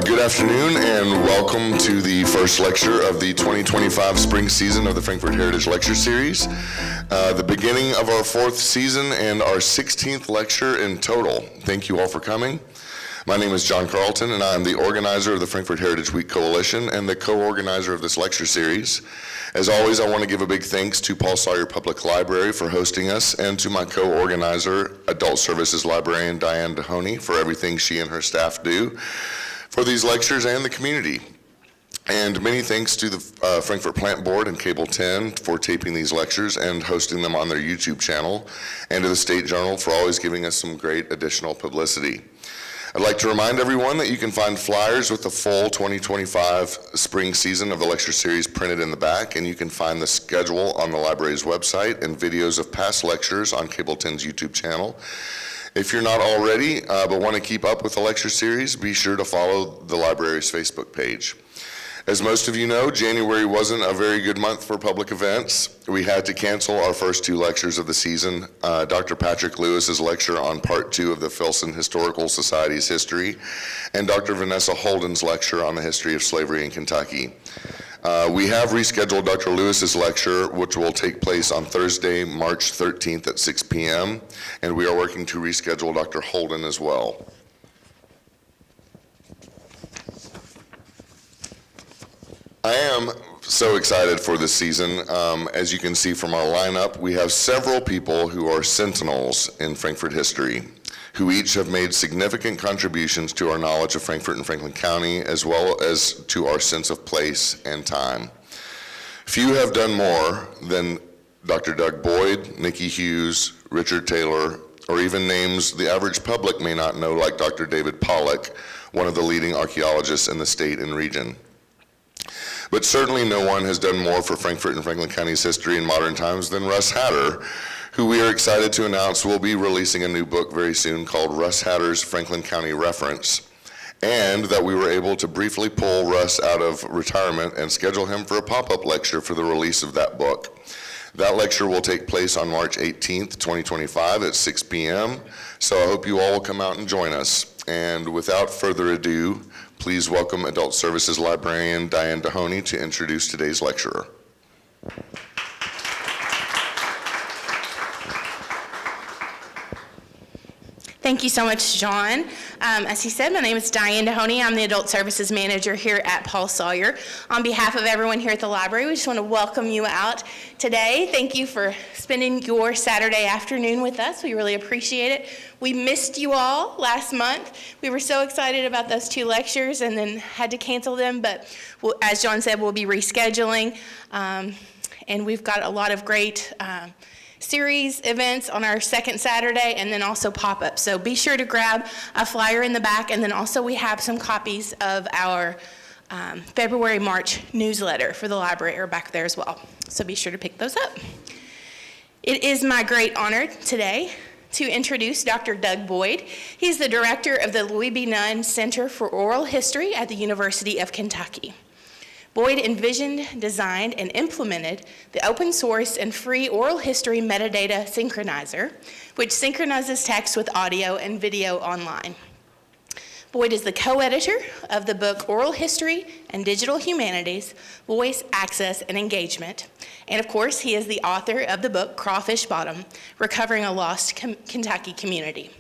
Good afternoon and welcome to the first lecture of the 2025 spring season of the Frankfort Heritage Lecture Series, the beginning of our 4th season and our 16th lecture in total. Thank you all for coming. My name is John Carlton and I am the organizer of the Frankfort Heritage Week Coalition and the co-organizer of this lecture series. As always, I want to give a big thanks to Paul Sawyer Public Library for hosting us and to my co-organizer, Adult Services Librarian Diane Dehoney, for everything she and her staff do for these lectures and the community. And many thanks to the Frankfort Plant Board and Cable 10 for taping these lectures and hosting them on their YouTube channel, and to the State Journal for always giving us some great additional publicity. I'd like to remind everyone that you can find flyers with the full 2025 spring season of the lecture series printed in the back, and you can find the schedule on the library's website and videos of past lectures on Cable 10's YouTube channel. If you're not already, but want to keep up with the lecture series, be sure to follow the library's Facebook page. As most of you know, January wasn't a very good month for public events. We had to cancel our first 2 lectures of the season, Dr. Patrick Lewis's lecture on part 2 of the Filson Historical Society's history, and Dr. Vanessa Holden's lecture on the history of slavery in Kentucky. We have rescheduled Dr. Lewis's lecture, which will take place on Thursday, March 13th at 6 p.m., and we are working to reschedule Dr. Holden as well. I am so excited for this season. As you can see from our lineup, we have several people who are sentinels in Frankfort history, who each have made significant contributions to our knowledge of Frankfort and Franklin County, as well as to our sense of place and time. Few have done more than Dr. Doug Boyd, Nikki Hughes, Richard Taylor, or even names the average public may not know, like Dr. David Pollock, one of the leading archaeologists in the state and region. But certainly no one has done more for Frankfort and Franklin County's history in modern times than Russ Hatter, who we are excited to announce will be releasing a new book very soon called Russ Hatter's Franklin County Reference, and that we were able to briefly pull Russ out of retirement and schedule him for a pop-up lecture for the release of that book. That lecture will take place on March 18th, 2025 at 6 p.m., so I hope you all will come out and join us. And without further ado, please welcome Adult Services Librarian Diane Dehoney to introduce today's lecturer. Thank you so much, John. As he said, my name is Diane Dehoney. I'm the Adult Services Manager here at Paul Sawyer. On behalf of everyone here at the library, we just want to welcome you out today. Thank you for spending your Saturday afternoon with us. We really appreciate it. We missed you all last month. We were so excited about those 2 lectures and then had to cancel them, but as John said, we'll be rescheduling. And we've got a lot of great series events on our second Saturday and then also pop-ups. So be sure to grab a flyer in the back, and then also we have some copies of our February-March newsletter for the library are back there as well. So be sure to pick those up. It is my great honor today to introduce Dr. Doug Boyd. He's the director of the Louie B. Nunn Center for Oral History at the University of Kentucky. Boyd envisioned, designed, and implemented the open source and free oral history metadata synchronizer, which synchronizes text with audio and video online. Boyd is the co-editor of the book Oral History and Digital Humanities, Voice, Access, and Engagement. And of course, he is the author of the book Crawfish Bottom, Recovering a Lost Kentucky Community.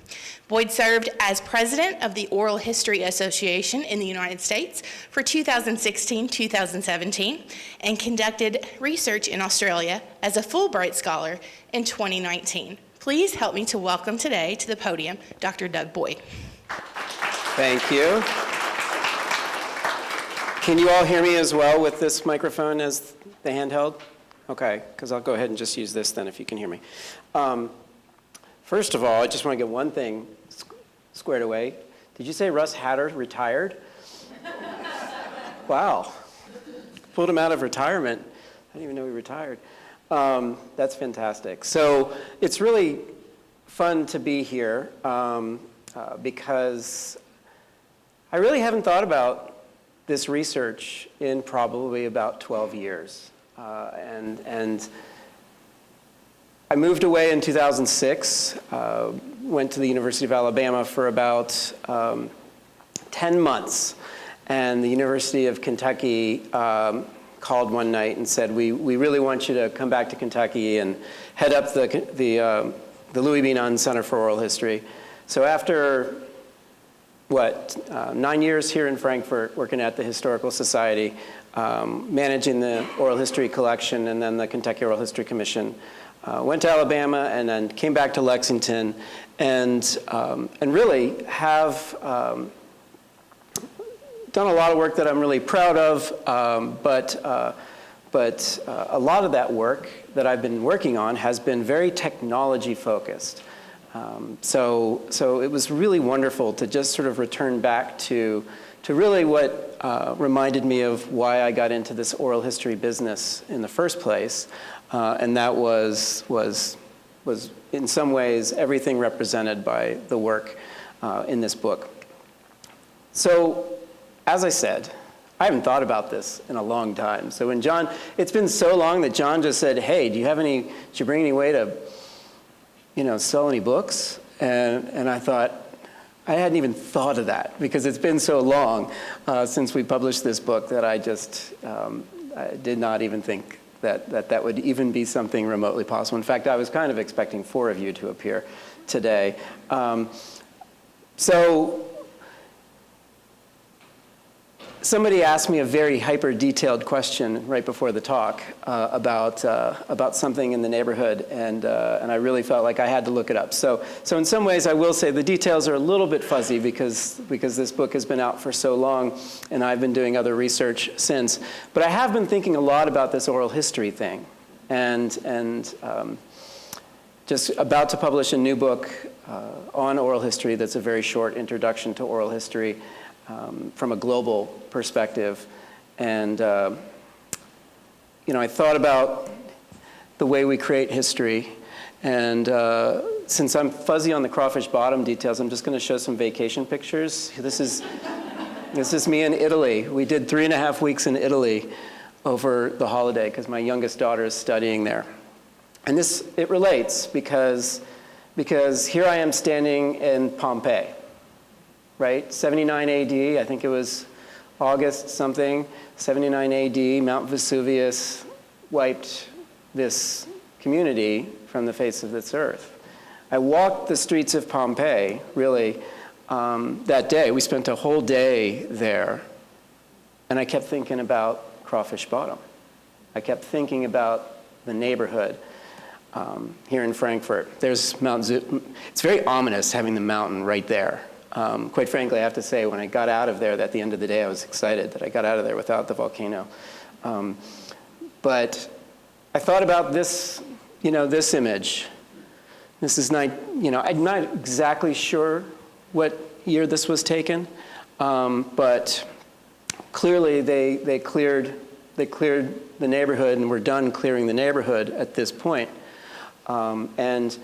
Boyd served as president of the Oral History Association in the United States for 2016-2017 and conducted research in Australia as a Fulbright scholar in 2019. Please help me to welcome today to the podium Dr. Doug Boyd. Thank you. Can you all hear me as well with this microphone as the handheld? Okay, because I'll go ahead and just use this then if you can hear me. First of all, I just want to get one thing squared away. Did you say Russ Hatter retired? Wow. Pulled him out of retirement. I didn't even know he retired. That's fantastic. So it's really fun to be here because I really haven't thought about this research in probably about 12 years. And I moved away in 2006, went to the University of Alabama for about 10 months. and the University of Kentucky called one night and said, we really want you to come back to Kentucky and head up the Louie B. Nunn Center for Oral History. So after, 9 years here in Frankfort, working at the Historical Society, managing the oral history collection and then the Kentucky Oral History Commission, went to Alabama and then came back to Lexington and really have done a lot of work that I'm really proud of, but a lot of that work that I've been working on has been very technology focused. So it was really wonderful to just sort of return back to really what reminded me of why I got into this oral history business in the first place, and that was in some ways everything represented by the work in this book. So, as I said, I haven't thought about this in a long time. So when John, it's been so long that John just said, hey, did you bring any way to, sell any books? And I thought, I hadn't even thought of that because it's been so long since we published this book that I just I did not even think that would even be something remotely possible. In fact, I was kind of expecting 4 of you to appear today. Somebody asked me a very hyper-detailed question right before the talk about something in the neighborhood, and I really felt like I had to look it up. So in some ways, I will say the details are a little bit fuzzy because this book has been out for so long, and I've been doing other research since. But I have been thinking a lot about this oral history thing, and just about to publish a new book on oral history that's a very short introduction to oral history. From a global perspective. And, I thought about the way we create history. And since I'm fuzzy on the Crawfish Bottom details, I'm just going to show some vacation pictures. This is me in Italy. We did 3.5 weeks in Italy over the holiday because my youngest daughter is studying there. And it relates because here I am standing in Pompeii. Right, 79 AD, I think it was August something, 79 AD, Mount Vesuvius wiped this community from the face of this earth. I walked the streets of Pompeii, really, that day. We spent a whole day there, and I kept thinking about Crawfish Bottom. I kept thinking about the neighborhood here in Frankfort. There's Mount It's very ominous having the mountain right there. Quite frankly, I have to say, when I got out of there at the end of the day, I was excited that I got out of there without the volcano. But I thought about this, this image. This is not, I'm not exactly sure what year this was taken, but clearly they cleared the neighborhood and were done clearing the neighborhood at this point. And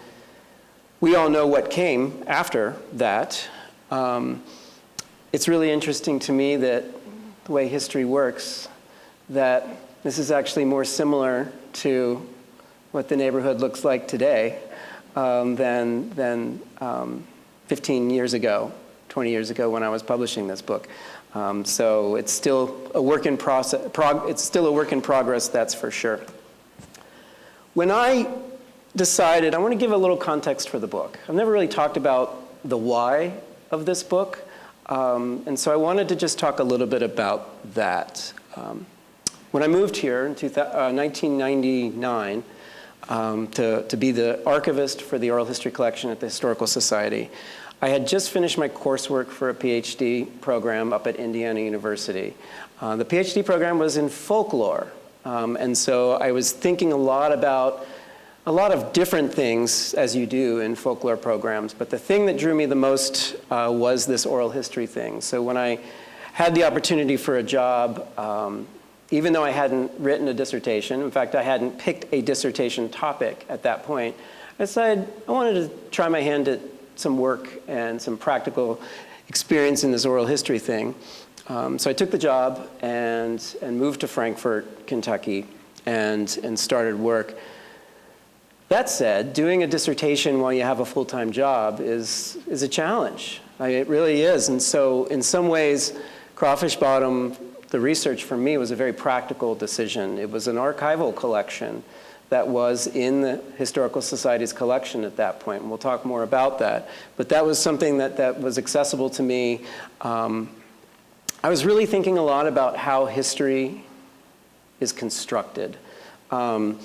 we all know what came after that. It's really interesting to me that the way history works, that this is actually more similar to what the neighborhood looks like today than 15 years ago, 20 years ago when I was publishing this book. So it's still a work in process. It's still a work in progress, that's for sure. When I decided, I want to give a little context for the book. I've never really talked about the why of this book, and so I wanted to just talk a little bit about that. When I moved here in 1999 to be the archivist for the oral history collection at the Historical Society, I had just finished my coursework for a Ph.D. program up at Indiana University. The Ph.D. program was in folklore, and so I was thinking a lot about a lot of different things, as you do in folklore programs, but the thing that drew me the most was this oral history thing. So when I had the opportunity for a job, even though I hadn't written a dissertation, in fact, I hadn't picked a dissertation topic at that point, I decided I wanted to try my hand at some work and some practical experience in this oral history thing. So I took the job and moved to Frankfort, Kentucky, and started work. That said, doing a dissertation while you have a full-time job is a challenge. It really is. And so in some ways, Crawfish Bottom, the research for me was a very practical decision. It was an archival collection that was in the Historical Society's collection at that point, and we'll talk more about that. But that was something that was accessible to me. I was really thinking a lot about how history is constructed. And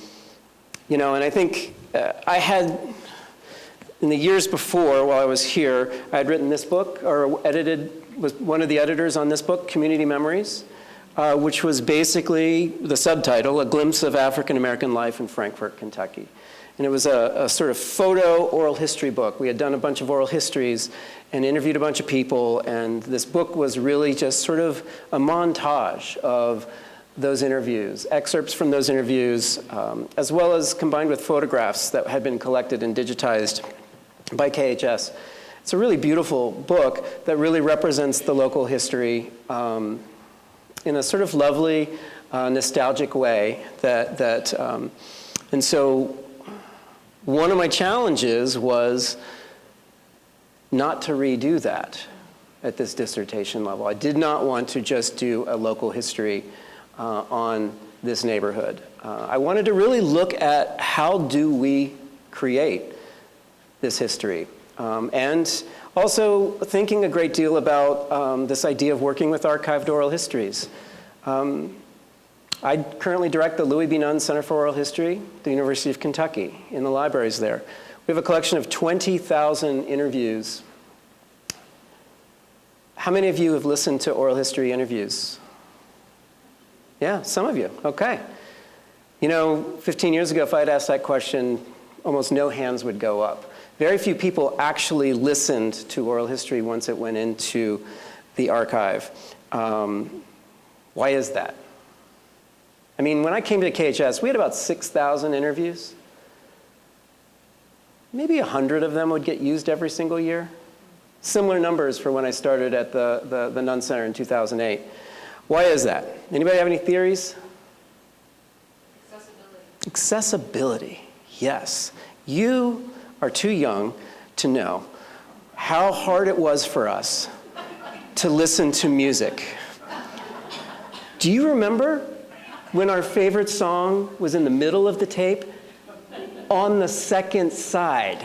I think I had, in the years before, while I was here, I had written this book, or was one of the editors on this book, Community Memories, which was basically the subtitle, A Glimpse of African American Life in Frankfort, Kentucky. And it was a sort of photo oral history book. We had done a bunch of oral histories and interviewed a bunch of people, and this book was really just sort of a montage of those interviews, excerpts from those interviews, as well as combined with photographs that had been collected and digitized by KHS. It's a really beautiful book that really represents the local history in a sort of lovely, nostalgic way. And so one of my challenges was not to redo that at this dissertation level. I did not want to just do a local history on this neighborhood. I wanted to really look at how do we create this history. And also thinking a great deal about this idea of working with archived oral histories. I currently direct the Louie B. Nunn Center for Oral History at the University of Kentucky in the libraries there. We have a collection of 20,000 interviews. How many of you have listened to oral history interviews? Yeah, some of you, okay. 15 years ago, if I had asked that question, almost no hands would go up. Very few people actually listened to oral history once it went into the archive. Why is that? I mean, when I came to KHS, we had about 6,000 interviews. Maybe 100 of them would get used every single year. Similar numbers for when I started at the Nunn Center in 2008. Why is that? Anybody have any theories? Accessibility, yes. You are too young to know how hard it was for us to listen to music. Do you remember when our favorite song was in the middle of the tape? On the second side.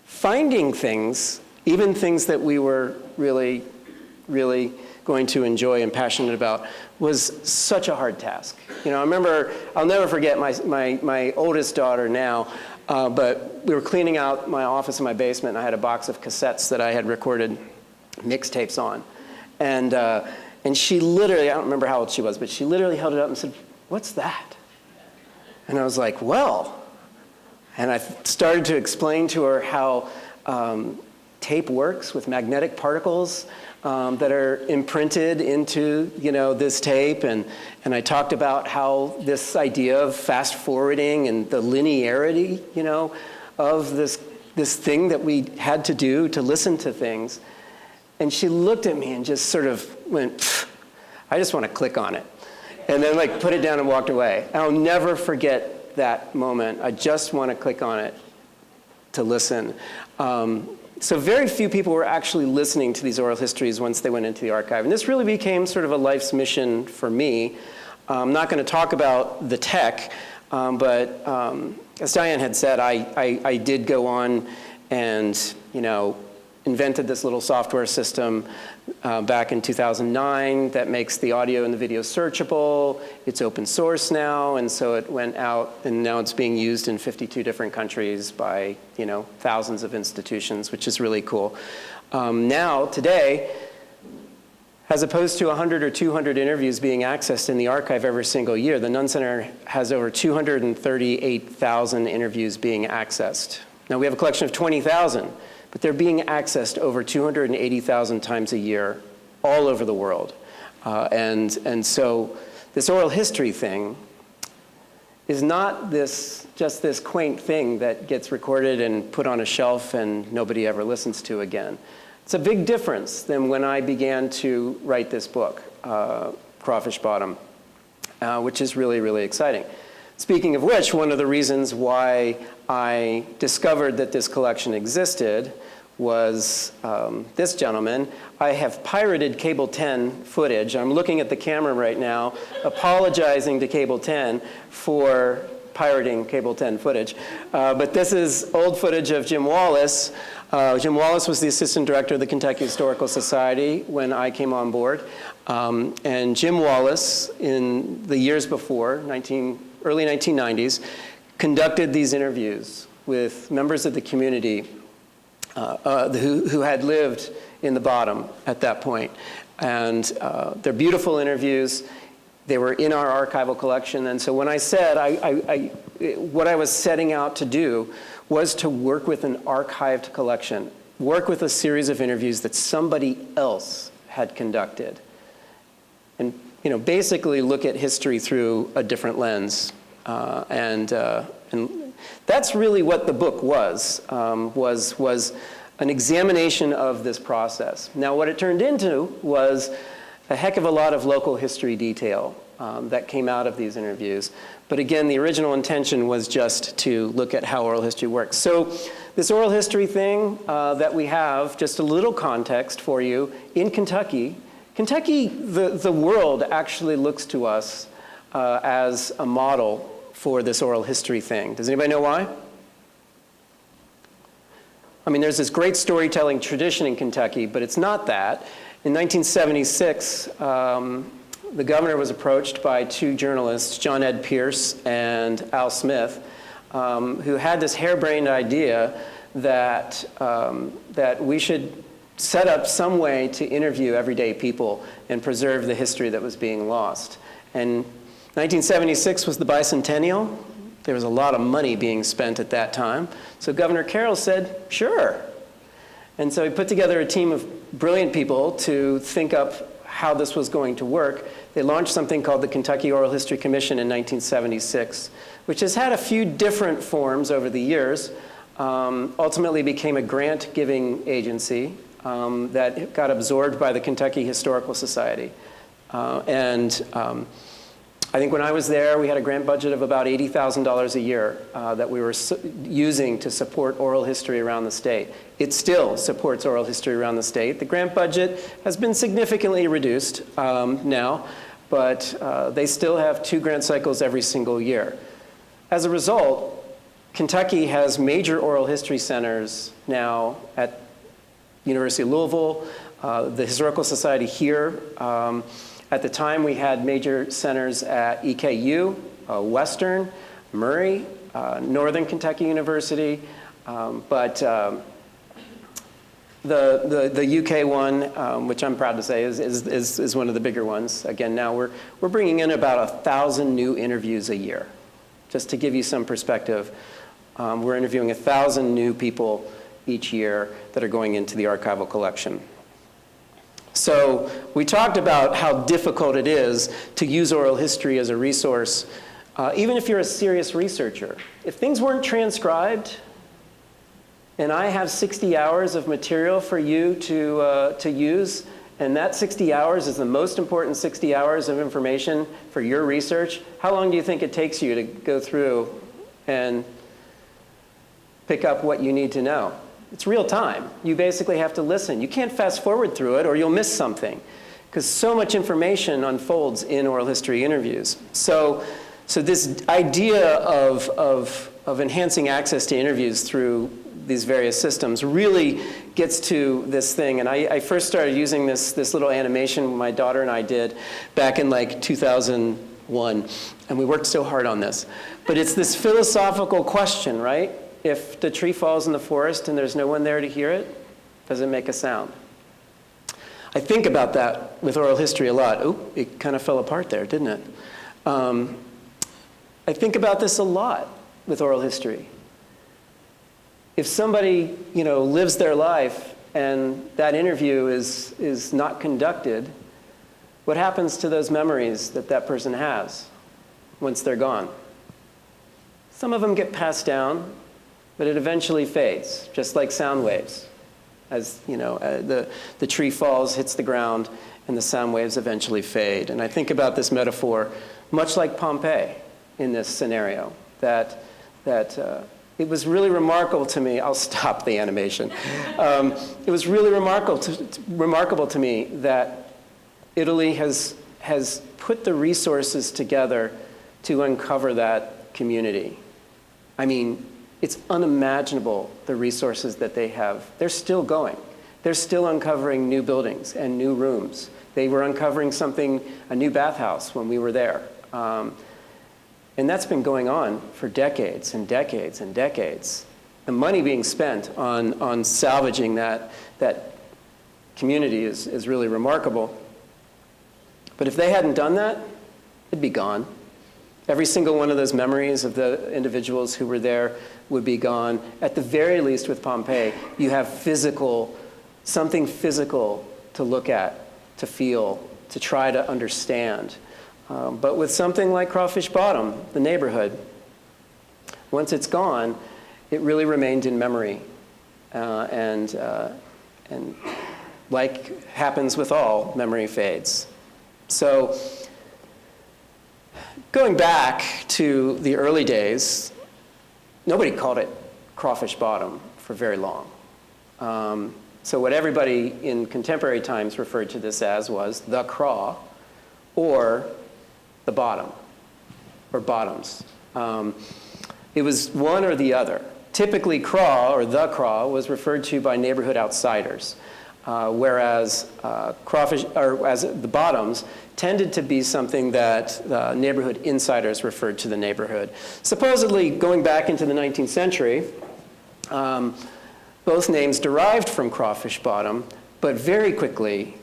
Finding things, even things that we were really, really going to enjoy and passionate about, was such a hard task. I remember, I'll never forget my oldest daughter now, but we were cleaning out my office in my basement, and I had a box of cassettes that I had recorded mixtapes on. And she literally, I don't remember how old she was, but she literally held it up and said, "What's that?" And I was like, "Well," and I started to explain to her how tape works with magnetic particles that are imprinted into this tape, and I talked about how this idea of fast forwarding and the linearity of this thing that we had to do to listen to things. And she looked at me and just sort of went, "Pfft, I just want to click on it," and then put it down and walked away. And I'll never forget that moment. I just want to click on it to listen. So very few people were actually listening to these oral histories once they went into the archive. And this really became sort of a life's mission for me. I'm not going to talk about the tech, but as Diane had said, I did go on and invented this little software system back in 2009 that makes the audio and the video searchable. It's open source now, and so it went out, and now it's being used in 52 different countries by thousands of institutions, which is really cool. Now, today, as opposed to 100 or 200 interviews being accessed in the archive every single year, the Nunn Center has over 238,000 interviews being accessed. Now, we have a collection of 20,000. But they're being accessed over 280,000 times a year all over the world. And so this oral history thing is not just this quaint thing that gets recorded and put on a shelf and nobody ever listens to again. It's a big difference than when I began to write this book, Crawfish Bottom, which is really, really exciting. Speaking of which, one of the reasons why I discovered that this collection existed was this gentleman. I have pirated Cable 10 footage. I'm looking at the camera right now, apologizing to Cable 10 for pirating Cable 10 footage. But this is old footage of Jim Wallace. Jim Wallace was the assistant director of the Kentucky Historical Society when I came on board. And Jim Wallace, in the years before, early 1990s, conducted these interviews with members of the community who had lived in the bottom at that point. And they're beautiful interviews. They were in our archival collection. And so when I said what I was setting out to do was to work with an archived collection, work with a series of interviews that somebody else had conducted, and basically look at history through a different lens. And that's really what the book was an examination of this process. Now, what it turned into was a heck of a lot of local history detail that came out of these interviews. But again, the original intention was just to look at how oral history works. So this oral history thing that we have, just a little context for you, in Kentucky, the world actually looks to us as a model for this oral history thing. Does anybody know why? I mean, there's this great storytelling tradition in Kentucky, but it's not that. In 1976, the governor was approached by two journalists, John Ed Pierce and Al Smith, who had this harebrained idea that we should set up some way to interview everyday people and preserve the history that was being lost. And 1976 was the bicentennial. There was a lot of money being spent at that time. So Governor Carroll said, sure. And so he put together a team of brilliant people to think up how this was going to work. They launched something called the Kentucky Oral History Commission in 1976, which has had a few different forms over the years. Ultimately became a grant-giving agency that got absorbed by the Kentucky Historical Society. I think when I was there, we had a grant budget of about $80,000 a year that we were using to support oral history around the state. It still supports oral history around the state. The grant budget has been significantly reduced now, but they still have 2 grant cycles every single year. As a result, Kentucky has major oral history centers now at University of Louisville, the Historical Society here. At the time, we had major centers at EKU, Western, Murray, Northern Kentucky University, but the UK one, which I'm proud to say is one of the bigger ones. Again, now we're bringing in about 1,000 new interviews a year. Just to give you some perspective, we're interviewing 1,000 new people each year that are going into the archival collection. So we talked about how difficult it is to use oral history as a resource, even if you're a serious researcher. If things weren't transcribed, and I have 60 hours of material for you to use, and that 60 hours is the most important 60 hours of information for your research, how long do you think it takes you to go through and pick up what you need to know? It's real time. You basically have to listen. You can't fast forward through it or you'll miss something because so much information unfolds in oral history interviews. So this idea of enhancing access to interviews through these various systems really gets to this thing. And I first started using this little animation my daughter and I did back in like 2001. And we worked so hard on this. But it's this philosophical question, right? If the tree falls in the forest and there's no one there to hear it, does it make a sound? I think about that with oral history a lot. Oop, it kind of fell apart there, didn't it? I think about this a lot with oral history. If somebody, lives their life and that interview is not conducted, what happens to those memories that person has once they're gone? Some of them get passed down, but it eventually fades, just like sound waves. As the tree falls, hits the ground, and the sound waves eventually fade. And I think about this metaphor much like Pompeii in this scenario, that It was really remarkable to me. I'll stop the animation. It was really remarkable to me that Italy has put the resources together to uncover that community. I mean, it's unimaginable, the resources that they have. They're still going. They're still uncovering new buildings and new rooms. They were uncovering a new bathhouse when we were there. And that's been going on for decades and decades and decades. The money being spent on salvaging that community is really remarkable. But if they hadn't done that, it'd be gone. Every single one of those memories of the individuals who were there would be gone. At the very least with Pompeii, you have something physical to look at, to feel, to try to understand. But with something like Crawfish Bottom, the neighborhood, once it's gone, it really remained in memory. And like happens with all, memory fades. So going back to the early days, nobody called it Crawfish Bottom for very long. So what everybody in contemporary times referred to this as was the Craw or the bottom, or bottoms. It was one or the other. Typically, Craw or the Craw was referred to by neighborhood outsiders, whereas as the bottoms tended to be something that neighborhood insiders referred to the neighborhood. Supposedly, going back into the 19th century, both names derived from Crawfish Bottom, but very quickly,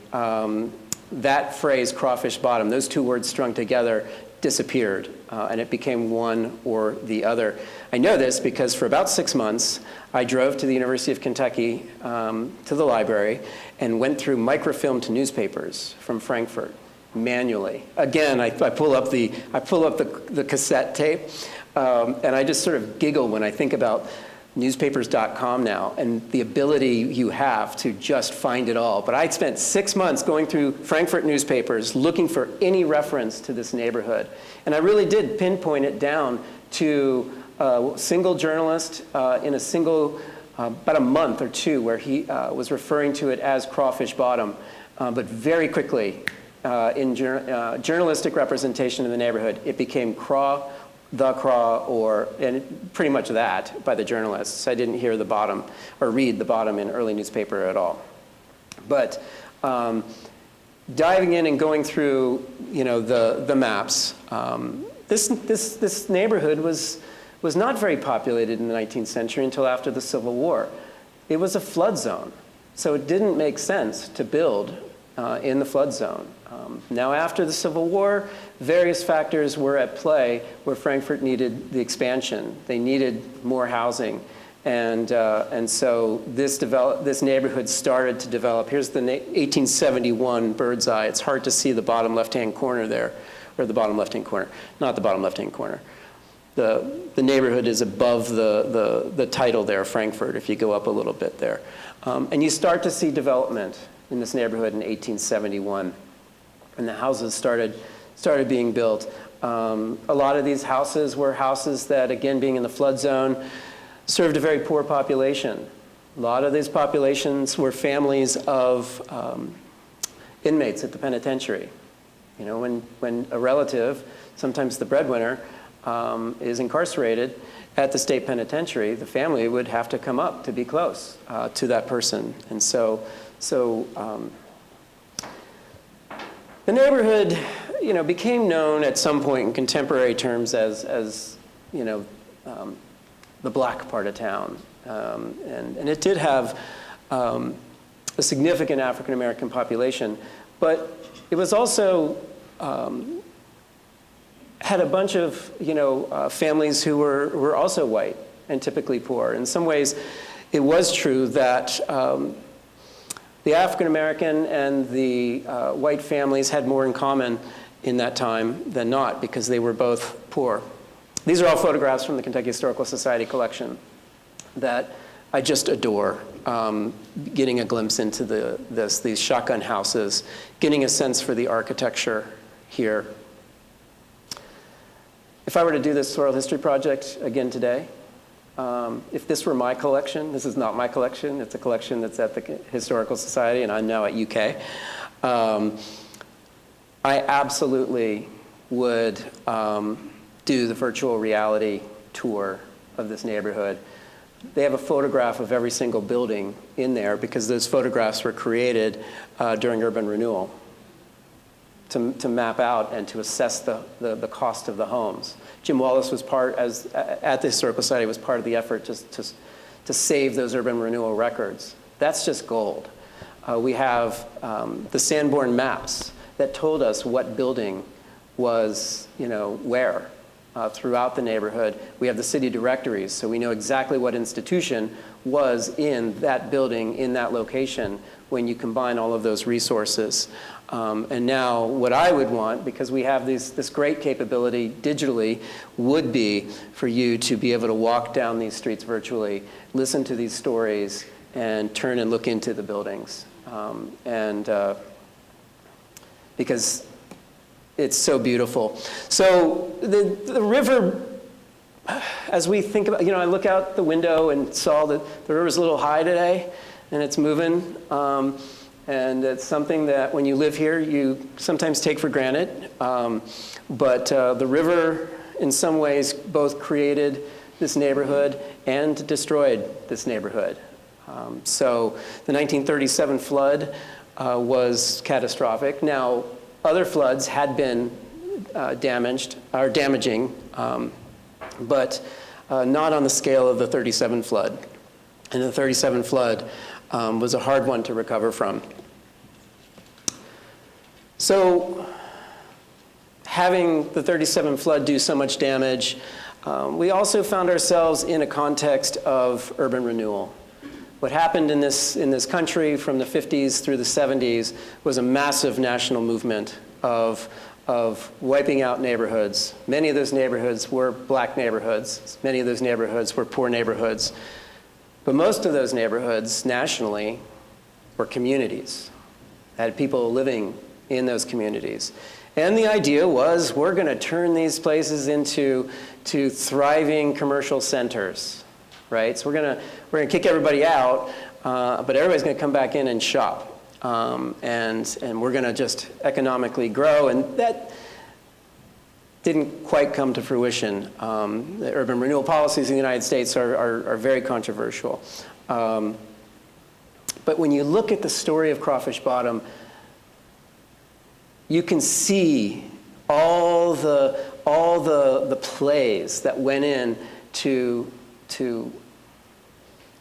that phrase, Crawfish Bottom, those two words strung together, disappeared, and it became one or the other. I know this because for about 6 months, I drove to the University of Kentucky to the library and went through microfilmed newspapers from Frankfort manually. Again, I pull up the cassette tape, and I just sort of giggle when I think about newspapers.com now and the ability you have to just find it all. But I spent 6 months going through Frankfurt newspapers looking for any reference to this neighborhood. And I really did pinpoint it down to a single journalist in a single, about a month or two, where he was referring to it as Crawfish Bottom. But very quickly, in journalistic representation of the neighborhood, it became Craw, the Craw, and pretty much that by the journalists. I didn't hear the bottom or read the bottom in early newspaper at all. But diving in and going through, the maps, this neighborhood was not very populated in the 19th century until after the Civil War. It was a flood zone, so it didn't make sense to build in the flood zone. Now, after the Civil War, various factors were at play where Frankfurt needed the expansion. They needed more housing. And so this neighborhood started to develop. Here's the 1871 bird's eye. It's hard to see the bottom left-hand corner there, or the bottom left-hand corner, not the bottom left-hand corner. The neighborhood is above the title there, Frankfurt, if you go up a little bit there. And you start to see development in this neighborhood in 1871. And the houses started being built. A lot of these houses were houses that, again, being in the flood zone, served a very poor population. A lot of these populations were families of inmates at the penitentiary. When a relative, sometimes the breadwinner, is incarcerated at the state penitentiary, the family would have to come up to be close to that person. And so the neighborhood, became known at some point in contemporary terms as the black part of town. And it did have a significant African-American population, but it was also had a bunch of families who were also white and typically poor. In some ways, it was true that the African-American and the white families had more in common in that time than not, because they were both poor. These are all photographs from the Kentucky Historical Society collection that I just adore, getting a glimpse into these shotgun houses, getting a sense for the architecture here. If I were to do this oral history project again today, If this were my collection, this is not my collection, it's a collection that's at the Historical Society, and I'm now at UK. I absolutely would do the virtual reality tour of this neighborhood. They have a photograph of every single building in there because those photographs were created during urban renewal to map out and to assess the cost of the homes. Jim Wallace was at the Historical Society, was part of the effort to save those urban renewal records. That's just gold. We have the Sanborn maps that told us what building was, where throughout the neighborhood. We have the city directories, so we know exactly what institution was in that building, in that location, when you combine all of those resources. And now what I would want, because we have this great capability digitally, would be for you to be able to walk down these streets virtually, listen to these stories, and turn and look into the buildings. Because it's so beautiful. So the river, as we think about, I look out the window and saw that the river's a little high today, and it's moving. And it's something that when you live here, you sometimes take for granted. But the river, in some ways, both created this neighborhood and destroyed this neighborhood. So the 1937 flood was catastrophic. Now, other floods had been damaging, but not on the scale of the 37 flood. And the 37 flood was a hard one to recover from. So having the 37 flood do so much damage, we also found ourselves in a context of urban renewal. What happened in this country from the 50s through the 70s was a massive national movement of wiping out neighborhoods. Many of those neighborhoods were black neighborhoods. Many of those neighborhoods were poor neighborhoods. But most of those neighborhoods nationally were communities, had people living in those communities. And the idea was we're going to turn these places into thriving commercial centers, right? So we're going to kick everybody out, but everybody's going to come back in and shop. And we're going to just economically grow. And that didn't quite come to fruition. The urban renewal policies in the United States are very controversial. But when you look at the story of Crawfish Bottom, you can see all the plays that went in to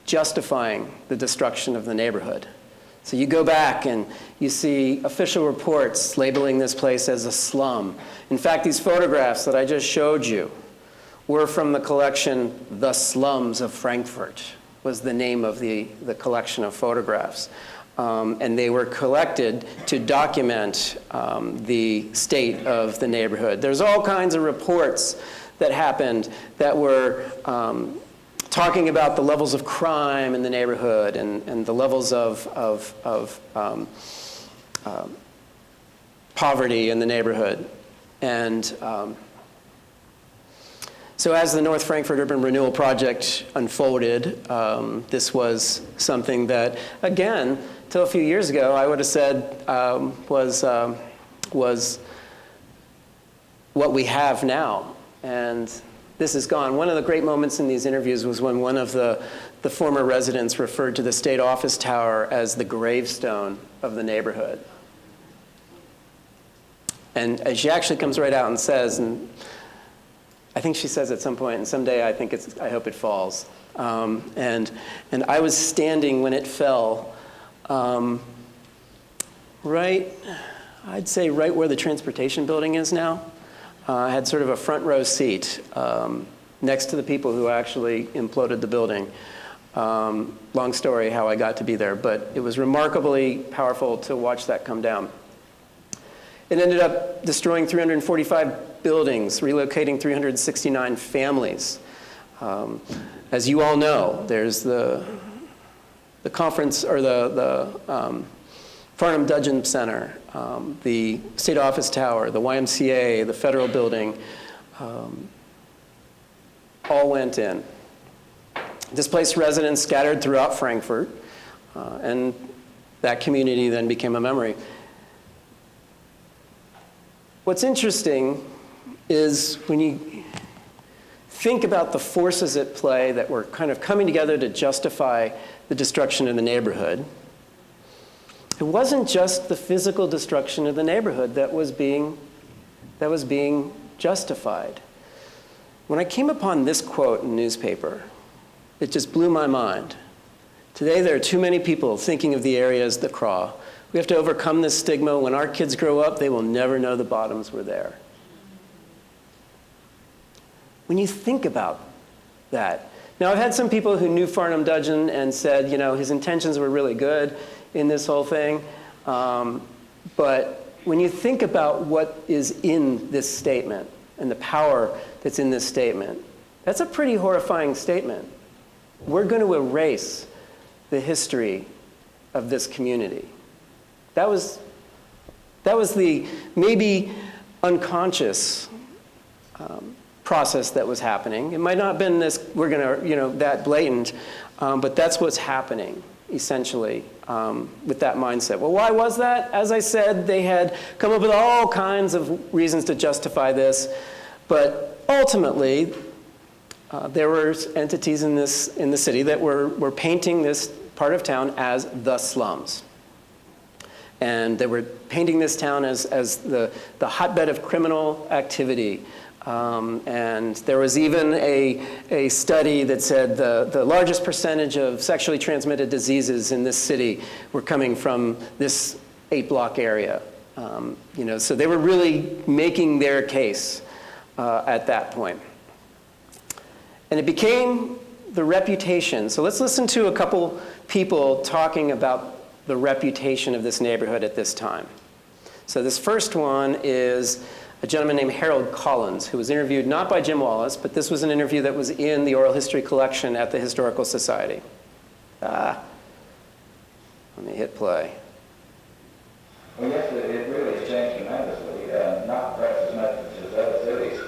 justifying the destruction of the neighborhood. So you go back and you see official reports labeling this place as a slum. In fact, these photographs that I just showed you were from the collection The Slums of Frankfort, was the name of the collection of photographs. And they were collected to document the state of the neighborhood. There's all kinds of reports that happened that were talking about the levels of crime in the neighborhood and the levels of poverty in the neighborhood. And so as the North Frankfort Urban Renewal Project unfolded, this was something that, again, till a few years ago, I would have said was what we have now. And this is gone. One of the great moments in these interviews was when one of the former residents referred to the state office tower as the gravestone of the neighborhood. And she actually comes right out and says, and I think she says at some point, and someday I hope it falls. And I was standing when it fell, I'd say right where the transportation building is now. I had sort of a front row seat next to the people who actually imploded the building. Long story how I got to be there, but it was remarkably powerful to watch that come down. It ended up destroying 345 buildings, relocating 369 families. As you all know, there's the conference, or the Farnham Dudgeon Center, the State Office Tower, the YMCA, the Federal Building, all went in. Displaced residents scattered throughout Frankfort, and that community then became a memory. What's interesting is when you think about the forces at play that were kind of coming together to justify the destruction of the neighborhood, it wasn't just the physical destruction of the neighborhood that was being justified. When I came upon this quote in the newspaper, it just blew my mind. Today, there are too many people thinking of the area as the Craw. We have to overcome this stigma. When our kids grow up, they will never know the Bottoms were there. When you think about that. Now, I've had some people who knew Farnham Dudgeon and said, you know, his intentions were really good in this whole thing. But when you think about what is in this statement and the power that's in this statement, that's a pretty horrifying statement. We're going to erase the history of this community. That was the maybe unconscious process that was happening. It might not have been this, we're going to, you know, that blatant, but that's what's happening, essentially, with that mindset. Well, why was that? As I said, they had come up with all kinds of reasons to justify this, but ultimately, there were entities in the city that were painting this part of town as the slums. And they were painting this town as the hotbed of criminal activity. And there was even a study that said the largest percentage of sexually transmitted diseases in this city were coming from this 8-block area. You know, so they were really making their case at that point. And it became the reputation. So let's listen to a couple people talking about the reputation of this neighborhood at this time. So this first one is a gentleman named Harold Collins, who was interviewed not by Jim Wallace, but this was an interview that was in the oral history collection at the Historical Society. Let me hit play. Well, yes, it really has changed tremendously, not perhaps as much as other cities,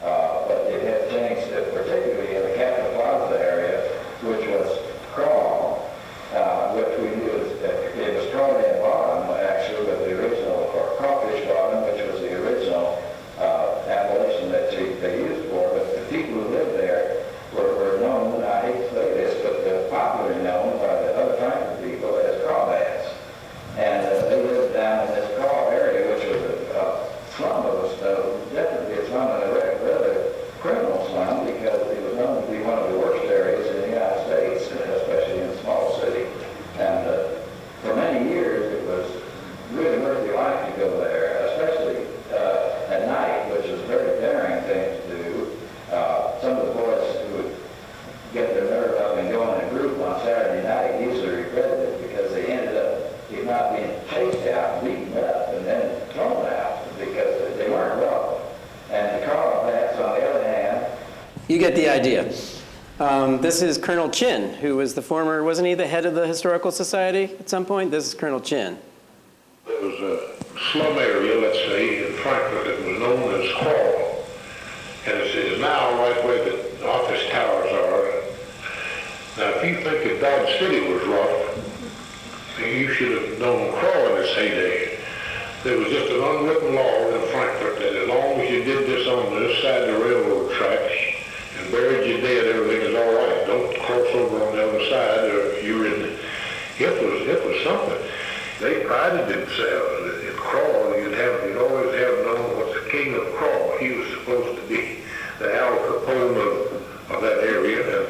but it has changed, particularly in the Capitol Plaza area, which was Craw, which we knew it was Crawfish Bottom, actually, with the original, or Crawfish Bottom, which was the original appellation that they used for. But the people who lived there were known, I hate to say this, but popularly known by the other Frankfort people as Crawdads. And they lived down in this Craw area, which was a slum of definitely a slum, and a rather criminal slum, because it was known to be one of the worst areas in the United States, especially in a small city. And for many years, it was really worth your life to go there, especially at night, which was a very daring thing to do. Some of the boys who would get their nerve up and go in a group on Saturday night usually regretted it, because they ended up not being chased out, beaten up, and then thrown out because they weren't welcome. And the Crawdads, on the other hand... You get the idea. This is Colonel Chin, who was the former, wasn't he the head of the Historical Society at some point? This is Colonel Chin. There was a slum area, let's say, in Frankfort that was known as Craw. And it's now right where the office towers are. Now, if you think that Dodge City was rough, you should have known Craw in its heyday. There was just an unwritten law in Frankfort that as long as you did this on this side of the railroad tracks and buried your dead, everything is all right. Don't cross over on the other side or you're in. It was something. They prided themselves in Craw. You'd always have known what's the king of Craw. He was supposed to be the Al Capone of that area. And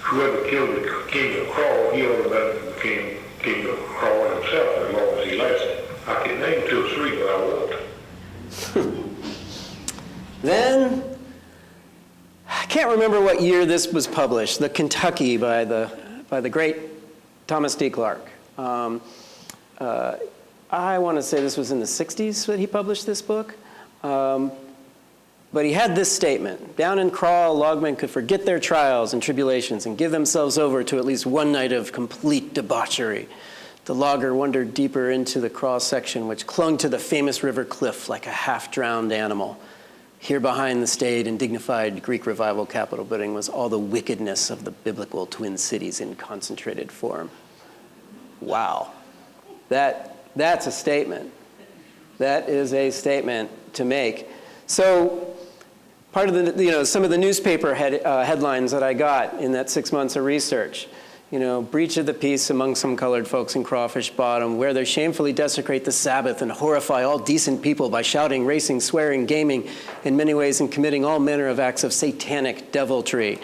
whoever killed the king of Craw, he automatically became king of Craw himself as long as he lasted. I can name 2 or 3, but I won't. Then, I can't remember what year this was published, The Kentucky by the great Thomas D. Clark. I want to say this was in the 60s that he published this book. But he had this statement: down in Craw, logmen could forget their trials and tribulations and give themselves over to at least one night of complete debauchery. The logger wandered deeper into the Craw section, which clung to the famous river cliff like a half-drowned animal. Here behind the staid and dignified Greek revival Capitol building was all the wickedness of the biblical twin cities in concentrated form. Wow. That's a statement. That is a statement to make. So part of the, some of the newspaper headlines that I got in that 6 months of research, breach of the peace among some colored folks in Crawfish Bottom, where they shamefully desecrate the Sabbath and horrify all decent people by shouting, racing, swearing, gaming, in many ways, and committing all manner of acts of satanic deviltry.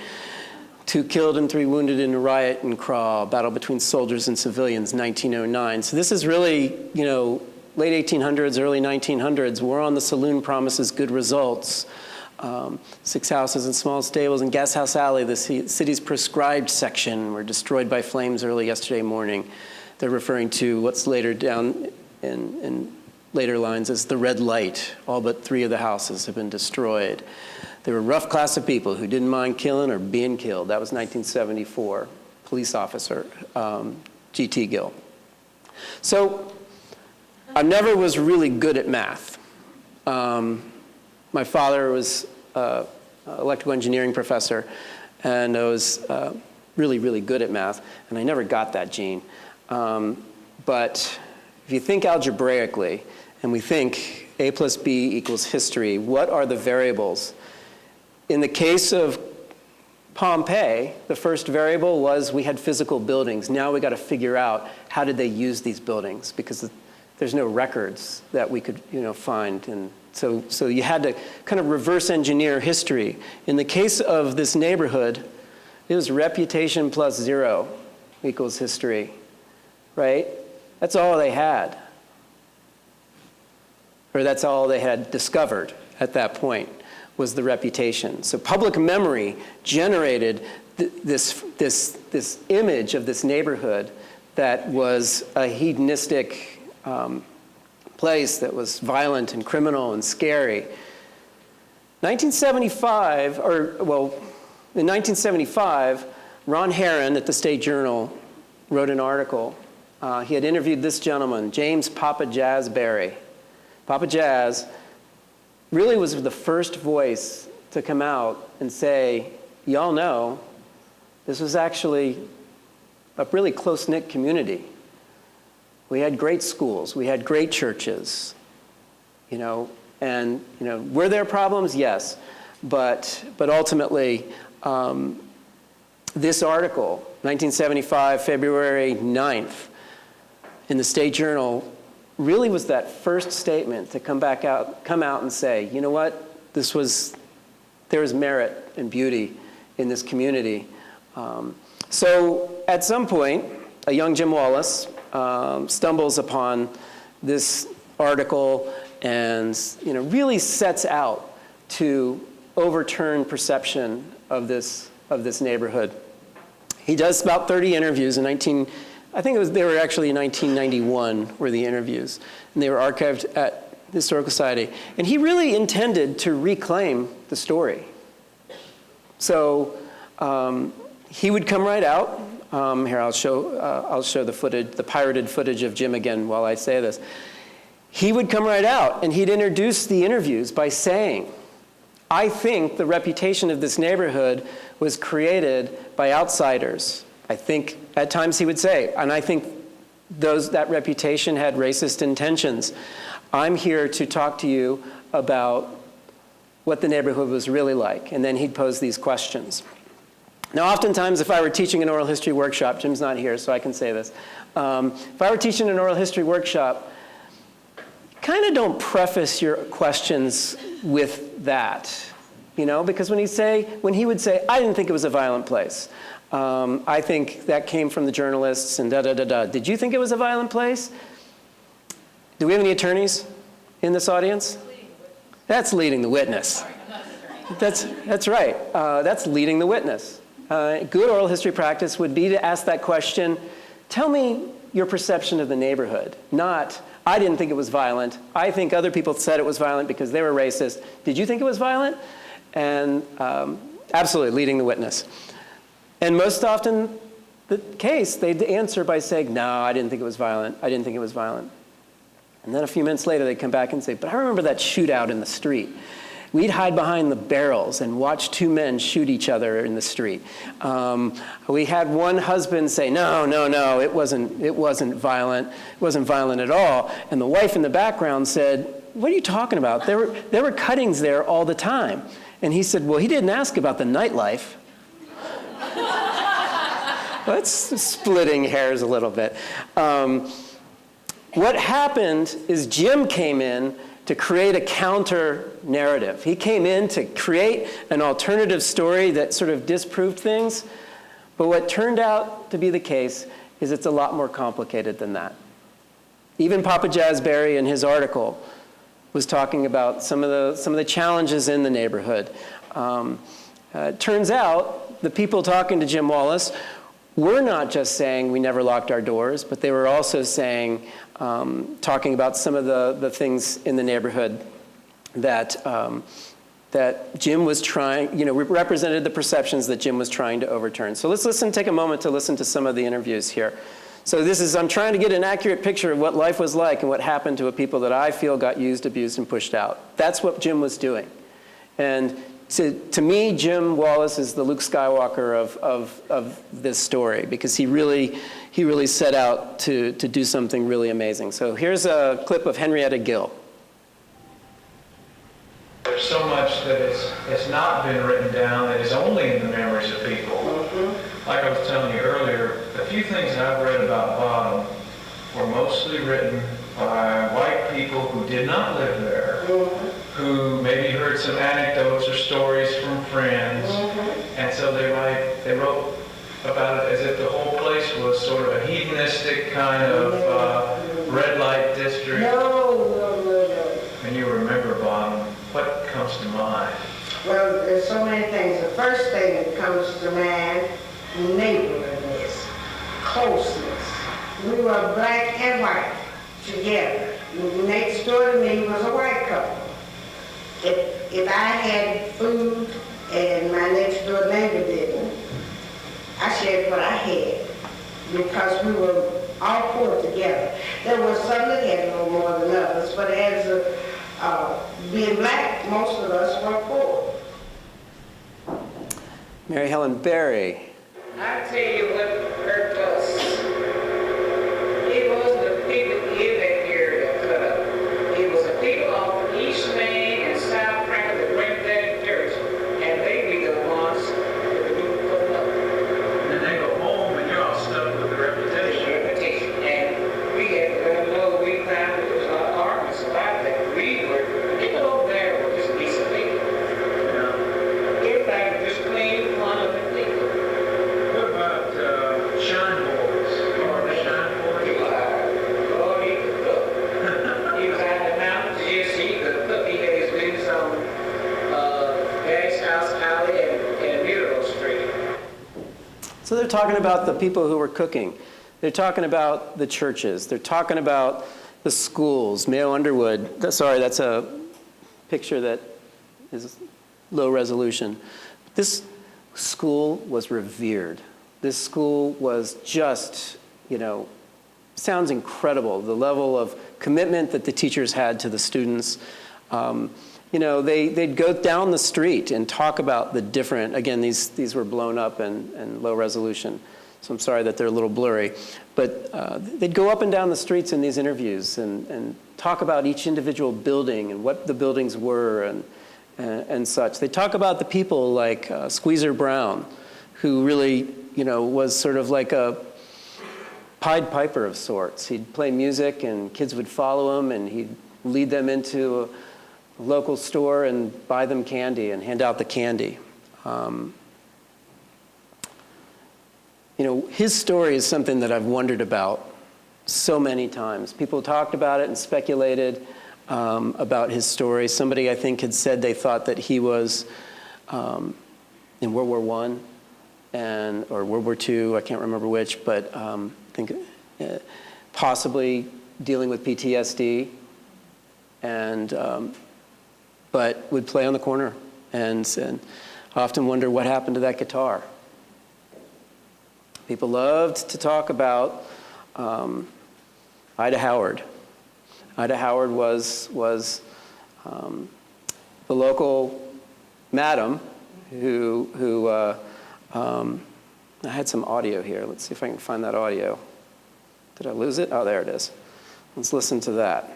2 killed and 3 wounded in a riot in Craw, battle between soldiers and civilians, 1909. So this is really, late 1800s, early 1900s. War on the Saloon promises good results. 6 houses and small stables in Gas House Alley, the city's prescribed section, were destroyed by flames early yesterday morning. They're referring to what's later down in later lines as the red light. All but 3 of the houses have been destroyed. They were a rough class of people who didn't mind killing or being killed. That was 1974. Police officer, G.T. Gill. So I never was really good at math. My father was an electrical engineering professor, and I was really, really good at math, and I never got that gene. But if you think algebraically, and we think A plus B equals history, what are the variables? In the case of Pompeii, the first variable was we had physical buildings. Now we got to figure out how did they use these buildings, because there's no records that we could find. And so you had to kind of reverse engineer history. In the case of this neighborhood, it was reputation plus 0 equals history, right? That's all they had. Or that's all they had discovered at that point, was the reputation. So public memory generated this image of this neighborhood that was a hedonistic place that was violent and criminal and scary. 1975, in 1975, Ron Herron at the State Journal wrote an article. He had interviewed this gentleman, James Papa Jazz Barry. Papa Jazz really was the first voice to come out and say, y'all know, this was actually a really close-knit community. We had great schools, we had great churches, and were there problems? Yes, but ultimately, this article, 1975, February 9th, in the State Journal, really was that first statement to come out and say, you know what, there was merit and beauty in this community. So at some point, a young Jim Wallace stumbles upon this article and really sets out to overturn perception of this neighborhood. He does about 30 interviews in they were actually in 1991 were the interviews, and they were archived at the Historical Society. And he really intended to reclaim the story. So he would come right out. Here, I'll show the footage, the pirated footage of Jim again while I say this. He would come right out, and he'd introduce the interviews by saying, I think the reputation of this neighborhood was created by outsiders. I think, at times he would say, and I think that reputation had racist intentions. I'm here to talk to you about what the neighborhood was really like. And then he'd pose these questions. Now, oftentimes, if I were teaching an oral history workshop, Jim's not here, so I can say this. If I were teaching an oral history workshop, kind of don't preface your questions with that, because when he would say, I didn't think it was a violent place. I think that came from the journalists and da-da-da-da. Did you think it was a violent place? Do we have any attorneys in this audience? That's leading the witness. That's right. That's leading the witness. Good oral history practice would be to ask that question, tell me your perception of the neighborhood, not, I didn't think it was violent. I think other people said it was violent because they were racist. Did you think it was violent? And absolutely, leading the witness. And most often, the case, they'd answer by saying, no, I didn't think it was violent. I didn't think it was violent. And then a few minutes later, they'd come back and say, but I remember that shootout in the street. We'd hide behind the barrels and watch two men shoot each other in the street. We had one husband say, no, it wasn't violent. It wasn't violent at all. And the wife in the background said, what are you talking about? There were cuttings there all the time. And he said, well, he didn't ask about the nightlife. That's splitting hairs a little bit. What happened is Jim came in to create a counter narrative. He came in to create an alternative story that sort of disproved things. But what turned out to be the case is it's a lot more complicated than that. Even Papa Jazzberry in his article was talking about some of the challenges in the neighborhood. It turns out the people talking to Jim Wallace were not just saying we never locked our doors, but they were also saying, talking about some of the things in the neighborhood that Jim was trying, represented the perceptions that Jim was trying to overturn. So let's take a moment to listen to some of the interviews here. So I'm trying to get an accurate picture of what life was like and what happened to a people that I feel got used, abused, and pushed out. That's what Jim was doing. And to me, Jim Wallace is the Luke Skywalker of this story, because he really set out to do something really amazing. So here's a clip of Henrietta Gill. There's so much that has not been written down that is only in the memories of people. Like I was telling you earlier, a few things I've read about Bottom were mostly written by white people who did not live there, who maybe heard some anecdotes or stories from friends, and so they wrote about it as if the whole place was sort of a hedonistic kind of red light district. No. And you remember Bottom, what comes to mind? Well, there's so many things. The first thing that comes to mind, neighborliness, closeness. We were black and white together. Next door to me was a white couple. If I had food and my next door neighbor didn't, I shared what I had because we were all poor together. There was some that had a little more than others, but as being black, most of us were poor. Mary Helen Berry. I tell you what hurt us. It wasn't the people in that area that cut up. It was the people off East Main and South Frankfort that went there to church, and they be the ones that do put up. And then they go home and you're all stuck with the reputation. And we had to know we found it was a lot of arguments about that. We were, people over there were just decent people. Everybody was just clean, fun of it. What about Shine Boys? Remember the Shine Boys? Oh, he could cook. He was out in the mountains. Yes, he could cook. He had his business on Daddy's House Alley and Muriel Street. So they're talking about the people who were cooking. They're talking about the churches. They're talking about the schools. Mayo Underwood. Sorry, that's a picture that is low resolution. This school was revered. This school was just, sounds incredible, the level of commitment that the teachers had to the students. They'd go down the street and talk about the different, again, these were blown up and low resolution, so I'm sorry that they're a little blurry. But they'd go up and down the streets in these interviews and talk about each individual building and what the buildings were and such. They talk about the people like Squeezer Brown, who really, was sort of like a Pied Piper of sorts. He'd play music and kids would follow him, and he'd lead them into a local store and buy them candy and hand out the candy. His story is something that I've wondered about so many times. People talked about it and speculated about his story. Somebody, I think, had said they thought that he was in World War I or World War II, I can't remember which, but I think possibly dealing with PTSD, but would play on the corner and I often wonder what happened to that guitar. People loved to talk about Ida Howard. Ida Howard was the local madam who I had some audio here. Let's see if I can find that audio. Did I lose it? Oh, there it is. Let's listen to that.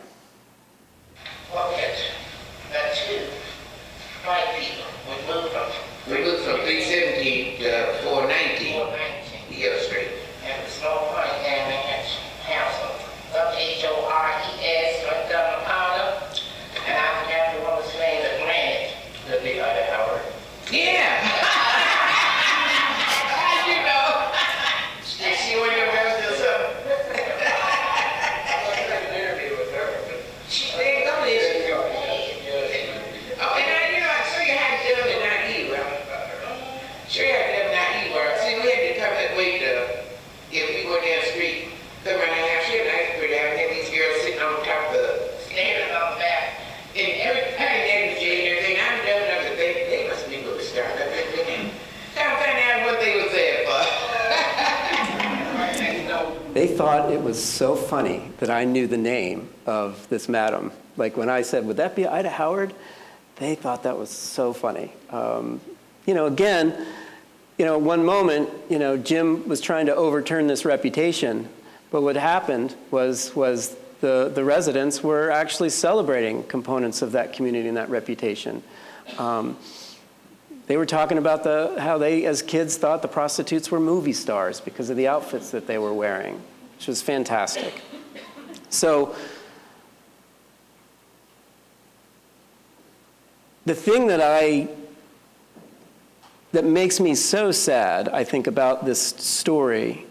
Pocket, that's two white people. We moved from 317 to 419 Hill Street. And the small point down there at House, W-H-O-R-E-S, right down the powder. And I forgot the woman's name, the Granite. The big other Howard. Yeah! How'd you know? Did she want your best or something? She didn't know this. Oh, and I'll show you how to do it in IE work. Show you how to do it in IE work. See, we had to come that way to, if we go down the street, come around the house, she had an ice cream down there, these girls sitting on top of the standing on the back. And every day was Jay and everything, I'm jumping up and they must be movie stars. Come find out what they was there for. They thought it was so funny that I knew the name of this madam. Like when I said, would that be Ida Howard? They thought that was so funny. Again, one moment, Jim was trying to overturn this reputation, but what happened was the residents were actually celebrating components of that community and that reputation. They were talking about how they, as kids, thought the prostitutes were movie stars because of the outfits that they were wearing, which was fantastic. So the thing that makes me so sad, I think, about this story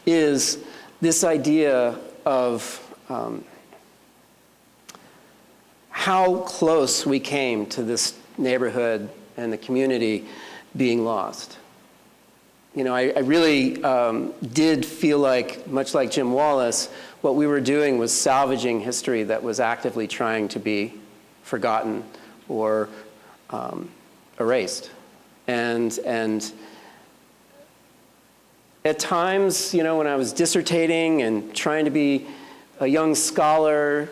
is this idea of how close we came to this neighborhood and the community being lost. I really did feel like, much like Jim Wallace, what we were doing was salvaging history that was actively trying to be forgotten or erased. And at times, when I was dissertating and trying to be a young scholar,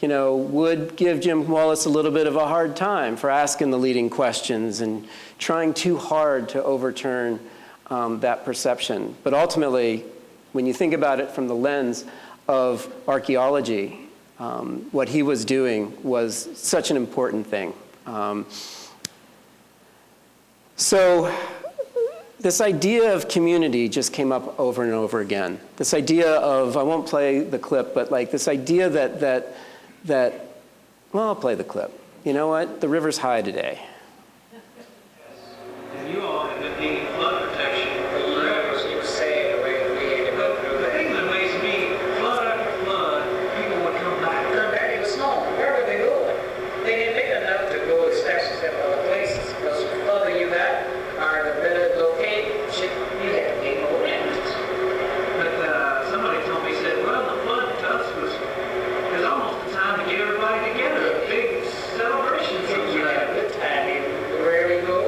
would give Jim Wallace a little bit of a hard time for asking the leading questions and trying too hard to overturn that perception. But ultimately, when you think about it from the lens of archaeology, what he was doing was such an important thing. So this idea of community just came up over and over again. This idea of, I won't play the clip, but like this idea that well, I'll play the clip. You know what? The river's high today. And you all have been needing flood protection forever. You were saying the way we had to go through The that. thing that amazed me, flood after flood, people would come back. Come back, it was snowing. Where were they going? They didn't make enough to go to stations at other places. Because the further you got, or the better located, you had to pay more rent. But somebody told me, said, well, the flood to us was almost the time to get everybody together. A big celebration. You had a good time. Wherever you go,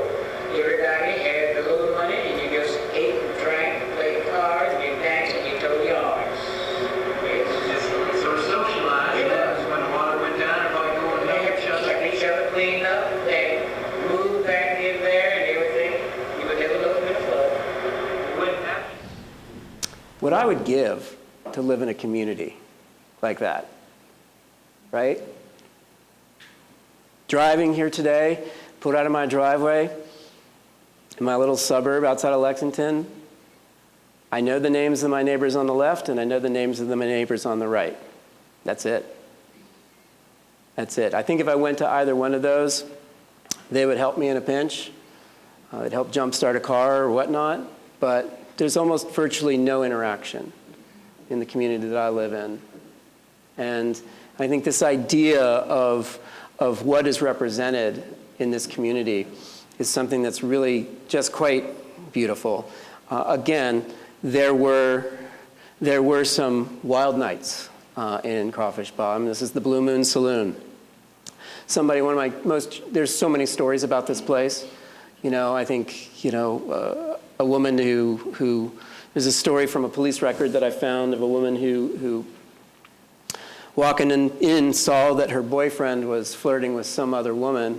everybody had a little money, and you just ate and drank and played cards, and you danced, and you told yards. Just sort of socialized. It was. When the water went down, everybody go and help each other. Kept each other cleaned up, they moved back in there and everything. You would never look at the flood. It wouldn't happen. What I would give to live in a community like that, right? Driving here today, pulled out of my driveway in my little suburb outside of Lexington, I know the names of my neighbors on the left and I know the names of my neighbors on the right. That's it. That's it. I think if I went to either one of those, they would help me in a pinch. They'd help jumpstart a car or whatnot, but there's almost virtually no interaction in the community that I live in. And I think this idea of what is represented in this community is something that's really just quite beautiful. Again, there were some wild nights in Crawfish Bottom. This is the Blue Moon Saloon. There's so many stories about this place. I think, a woman who there's a story from a police record that I found of a woman who walking in, saw that her boyfriend was flirting with some other woman,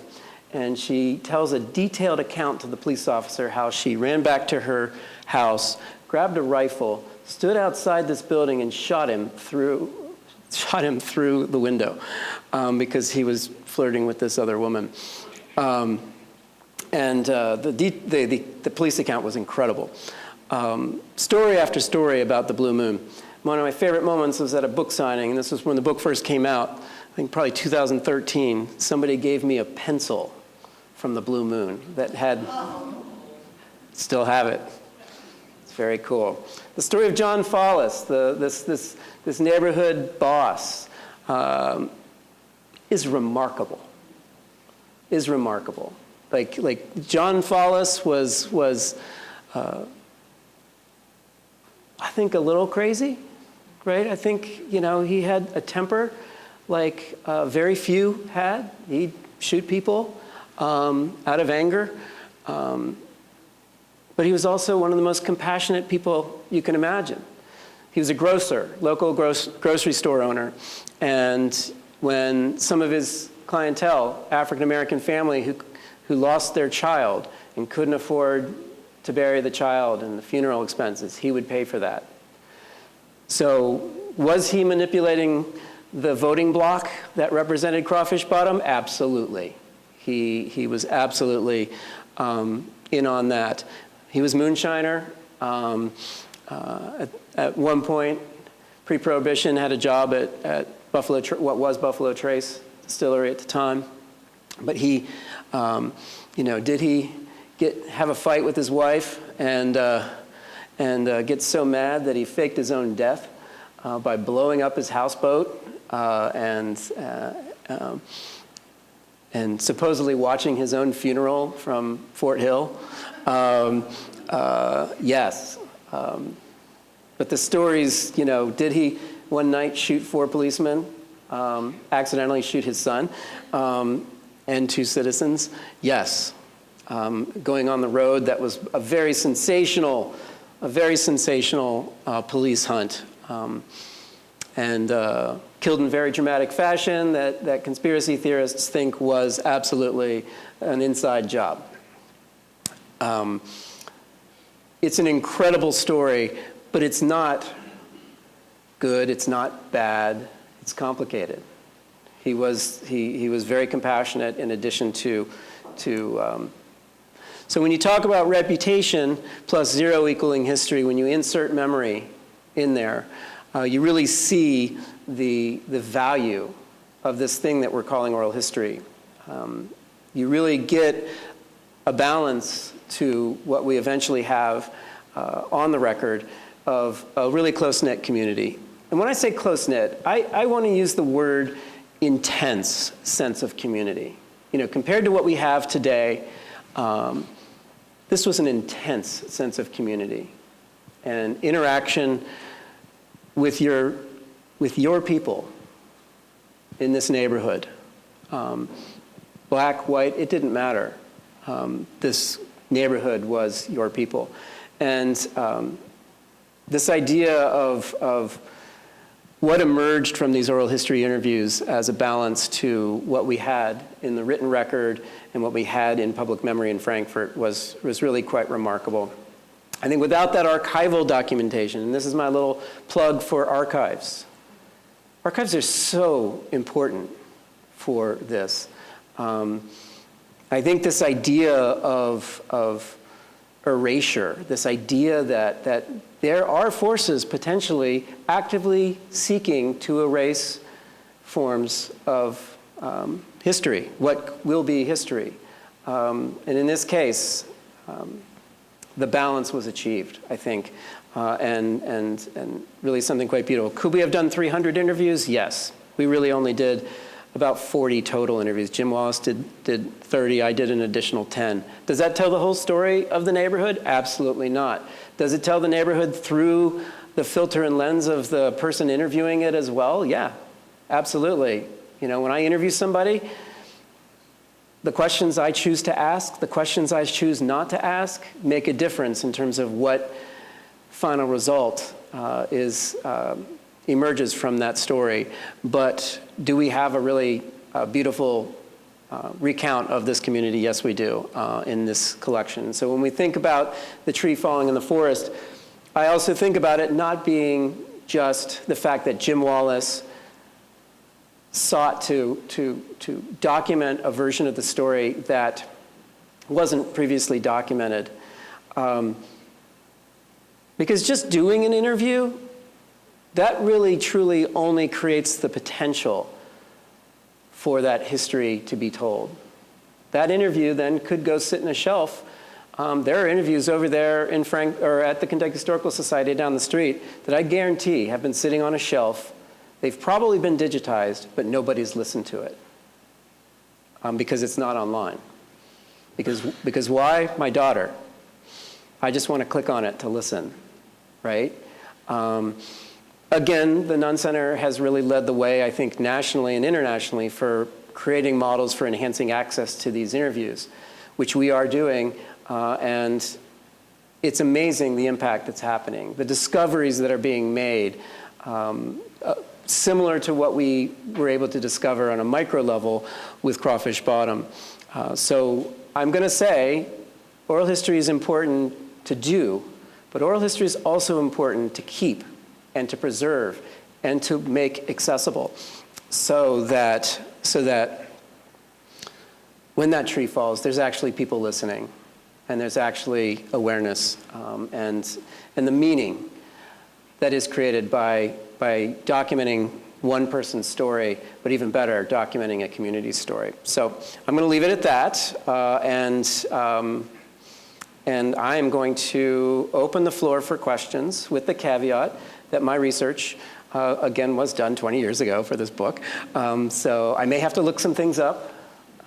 and she tells a detailed account to the police officer how she ran back to her house, grabbed a rifle, stood outside this building, and shot him through the window because he was flirting with this other woman. The police account was incredible. Story after story about the Blue Moon. One of my favorite moments was at a book signing, and this was when the book first came out, I think probably 2013. Somebody gave me a pencil from the Blue Moon that had, still have it. It's very cool. The story of John Follis, this neighborhood boss, is remarkable. Like John Follis was I think a little crazy, right? I think, he had a temper like very few had. He'd shoot people out of anger. But he was also one of the most compassionate people you can imagine. He was a grocer, local grocery store owner. And when some of his clientele, African-American family who lost their child and couldn't afford to bury the child and the funeral expenses, he would pay for that. So was he manipulating the voting bloc that represented Crawfish Bottom? Absolutely. He was absolutely in on that. He was moonshiner. At one point, pre-Prohibition, had a job at what was Buffalo Trace Distillery at the time. But he, did he have a fight with his wife and get so mad that he faked his own death by blowing up his houseboat and supposedly watching his own funeral from Fort Hill? Yes. But the stories, did he one night shoot 4 policemen, accidentally shoot his son, and 2 citizens? Yes. Going on the road, that was a very sensational police hunt, and killed in very dramatic fashion that conspiracy theorists think was absolutely an inside job. It's an incredible story, but it's not good, it's not bad, it's complicated. He was very compassionate in addition to so when you talk about reputation plus 0 equaling history, when you insert memory in there, you really see the value of this thing that we're calling oral history. You really get a balance to what we eventually have on the record of a really close-knit community. And when I say close-knit, I want to use the word intense sense of community. Compared to what we have today, this was an intense sense of community and interaction with your people in this neighborhood. Black, white, it didn't matter. This neighborhood was your people. And this idea of what emerged from these oral history interviews as a balance to what we had in the written record and what we had in public memory in Frankfort was really quite remarkable. I think without that archival documentation, and this is my little plug for archives. Archives are so important for this. I think this idea of erasure, this idea that there are forces potentially actively seeking to erase forms of history, what will be history. And in this case, the balance was achieved, I think, and really something quite beautiful. Could we have done 300 interviews? Yes. We really only did about 40 total interviews. Jim Wallace did 30. I did an additional 10. Does that tell the whole story of the neighborhood? Absolutely not. Does it tell the neighborhood through the filter and lens of the person interviewing it as well? Yeah, absolutely. When I interview somebody, the questions I choose to ask, the questions I choose not to ask, make a difference in terms of what final result is emerges from that story. But do we have a really beautiful recount of this community? Yes, we do, in this collection. So when we think about the tree falling in the forest, I also think about it not being just the fact that Jim Wallace sought to document a version of the story that wasn't previously documented. Because just doing an interview, that really truly only creates the potential for that history to be told. That interview then could go sit in a shelf. There are interviews over there in at the Kentucky Historical Society down the street that I guarantee have been sitting on a shelf. They've probably been digitized, but nobody's listened to it because it's not online. Because why? My daughter. I just want to click on it to listen, right? Again, the Nunn Center has really led the way, I think, nationally and internationally for creating models for enhancing access to these interviews, which we are doing, and it's amazing the impact that's happening. The discoveries that are being made, similar to what we were able to discover on a micro level with Crawfish Bottom. So I'm going to say oral history is important to do, but oral history is also important to keep and to preserve and to make accessible so that when that tree falls, there's actually people listening and there's actually awareness and the meaning that is created by documenting one person's story, but even better, documenting a community's story. So I'm going to leave it at that, and I am going to open the floor for questions with the caveat that my research, again, was done 20 years ago for this book. So I may have to look some things up.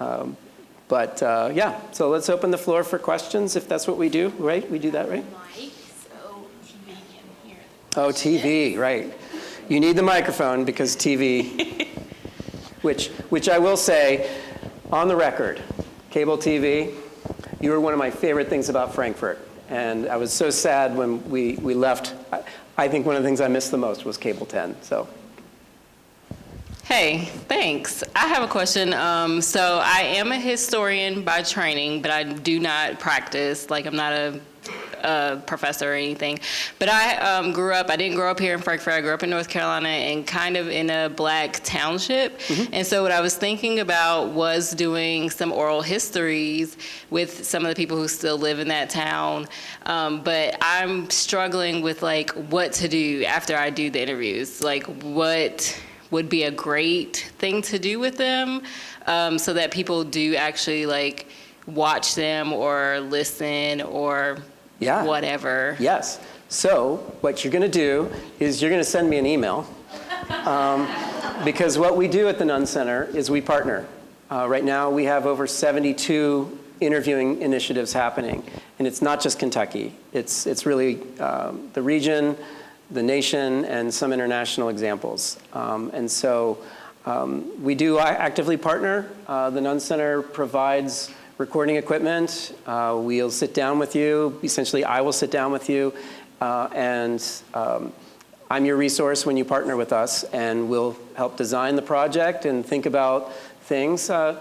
Yeah, so let's open the floor for questions if that's what we do, right? We do that, right? Mic, so TV can hear. Oh, TV, right. You need the microphone because TV, which I will say, on the record, cable TV, you were one of my favorite things about Frankfort. And I was so sad when we left. I think one of the things I missed the most was Cable 10, so. Hey, thanks. I have a question. So I am a historian by training, but I do not practice. Like, I'm not a professor or anything. But I didn't grow up here in Frankfort. I grew up in North Carolina and kind of in a black township. Mm-hmm. And so what I was thinking about was doing some oral histories with some of the people who still live in that town. But I'm struggling with, like, what to do after I do the interviews. Like, what would be a great thing to do with them so that people do actually, like, watch them or listen or whatever. Yes. So what you're going to do is you're going to send me an email because what we do at the Nunn Center is we partner. Right now we have over 72 interviewing initiatives happening, and it's not just Kentucky. It's really the region, the nation, and some international examples. And so we do actively partner. The Nunn Center provides recording equipment. We'll sit down with you. Essentially, I will sit down with you, and I'm your resource when you partner with us, and we'll help design the project and think about things. And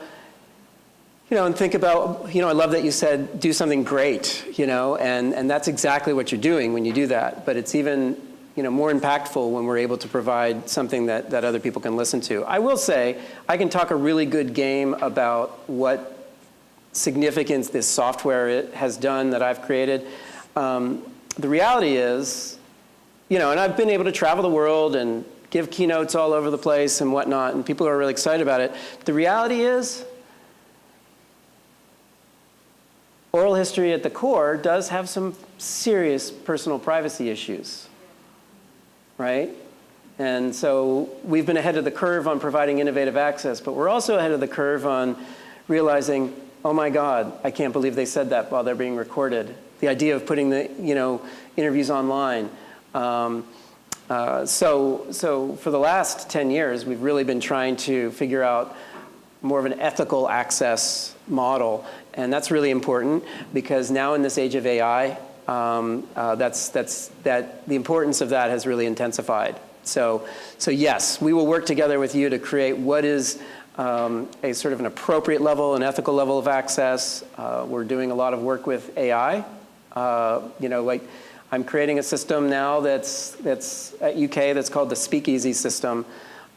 think about, I love that you said do something great, and that's exactly what you're doing when you do that. But it's even more impactful when we're able to provide something that other people can listen to. I will say, I can talk a really good game about what significance this software has done that I've created. The reality is, and I've been able to travel the world and give keynotes all over the place and whatnot, and people are really excited about it. The reality is, oral history at the core does have some serious personal privacy issues, right? And so we've been ahead of the curve on providing innovative access, but we're also ahead of the curve on realizing, oh my God, I can't believe they said that while they're being recorded. The idea of putting the interviews online. So for the last 10 years, we've really been trying to figure out more of an ethical access model, and that's really important because now in this age of AI, the importance of that has really intensified. So yes, we will work together with you to create what is a sort of an appropriate level, an ethical level of access. We're doing a lot of work with AI. Like I'm creating a system now that's at UK that's called the Speakeasy system.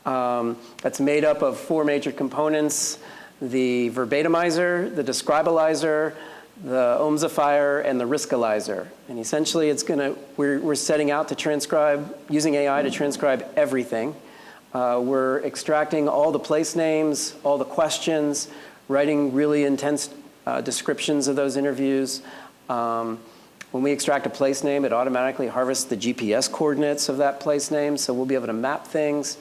That's made up of 4 major components: the verbatomizer, the describalizer, the ohmsifier, and the riskalizer. And essentially, we're setting out to transcribe, using AI to transcribe everything. We're extracting all the place names, all the questions, writing really intense descriptions of those interviews. When we extract a place name, it automatically harvests the GPS coordinates of that place name, so we'll be able to map things.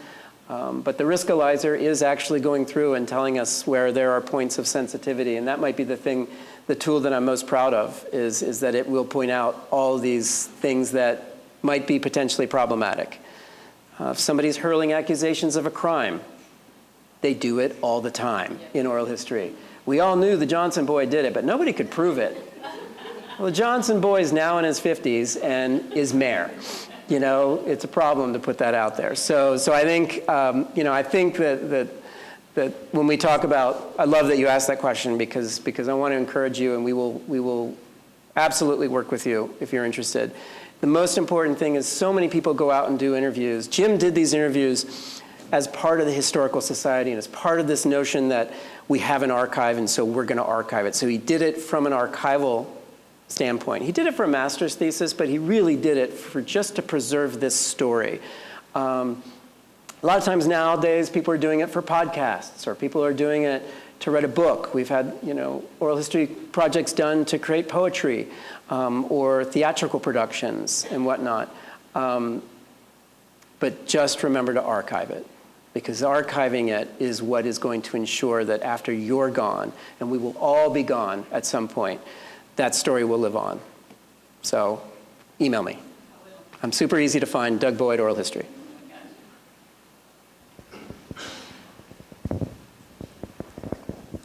But the riskalizer is actually going through and telling us where there are points of sensitivity, and that might be the tool that I'm most proud of, is that it will point out all these things that might be potentially problematic. If somebody's hurling accusations of a crime, they do it all the time in oral history. We all knew the Johnson boy did it, but nobody could prove it. Well, the Johnson boy is now in his 50s and is mayor. It's a problem to put that out there. So I think, I think that when we talk about, I love that you asked that question because I want to encourage you, and we will absolutely work with you if you're interested. The most important thing is so many people go out and do interviews. Jim did these interviews as part of the Historical Society and as part of this notion that we have an archive and so we're going to archive it. So he did it from an archival standpoint. He did it for a master's thesis, but he really did it just to preserve this story. A lot of times nowadays, people are doing it for podcasts, or people are doing it to write a book. We've had, oral history projects done to create poetry, or theatrical productions and whatnot. But just remember to archive it, because archiving it is what is going to ensure that after you're gone, and we will all be gone at some point, that story will live on. So email me. I'm super easy to find, Doug Boyd, Oral History.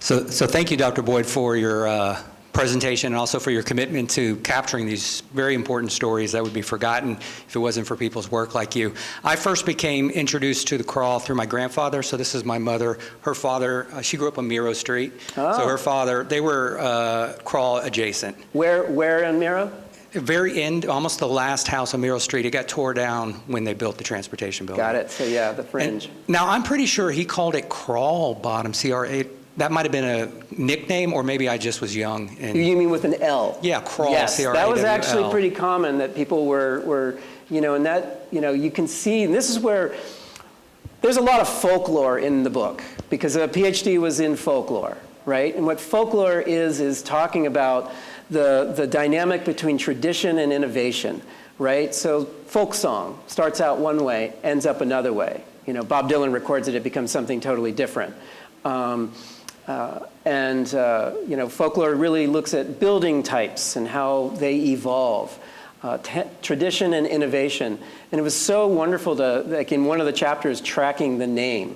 So thank you, Dr. Boyd, for your presentation and also for your commitment to capturing these very important stories that would be forgotten if it wasn't for people's work like you. I first became introduced to the Craw through my grandfather. So this is my mother. Her father, she grew up on Miro Street. Oh. So her father, they were Craw adjacent. Where in Miro? Very end, almost the last house on Miro Street. It got tore down when they built the transportation building. Got it. So yeah, the fringe. And now I'm pretty sure he called it Crawl Bottom, C-R-A. That might have been a nickname, or maybe I just was young. And you mean with an L? Yeah, Crawl, yes, C-R-A-W-L. that was actually pretty common, that people were and that, you can see, and this is where there's a lot of folklore in the book, because a Ph.D. was in folklore, right? And what folklore is talking about the dynamic between tradition and innovation, right? So folk song starts out one way, ends up another way. Bob Dylan records it becomes something totally different. Folklore really looks at building types and how they evolve, tradition and innovation. And it was so wonderful to, like in one of the chapters, tracking the name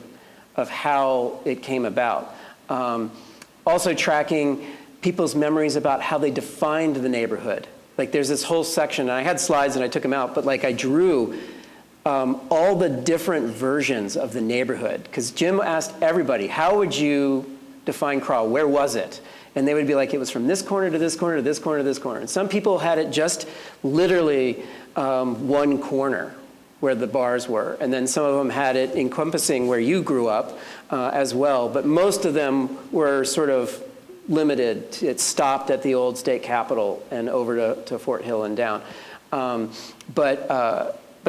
of how it came about. Also tracking people's memories about how they defined the neighborhood. Like there's this whole section, and I had slides and I took them out, but like I drew all the different versions of the neighborhood. Because Jim asked everybody, how would you define Craw? Where was it? And they would be like, it was from this corner to this corner to this corner to this corner. And some people had it just literally one corner where the bars were. And then some of them had it encompassing where you grew up as well. But most of them were sort of limited. It stopped at the old state capitol and over to Fort Hill and down. But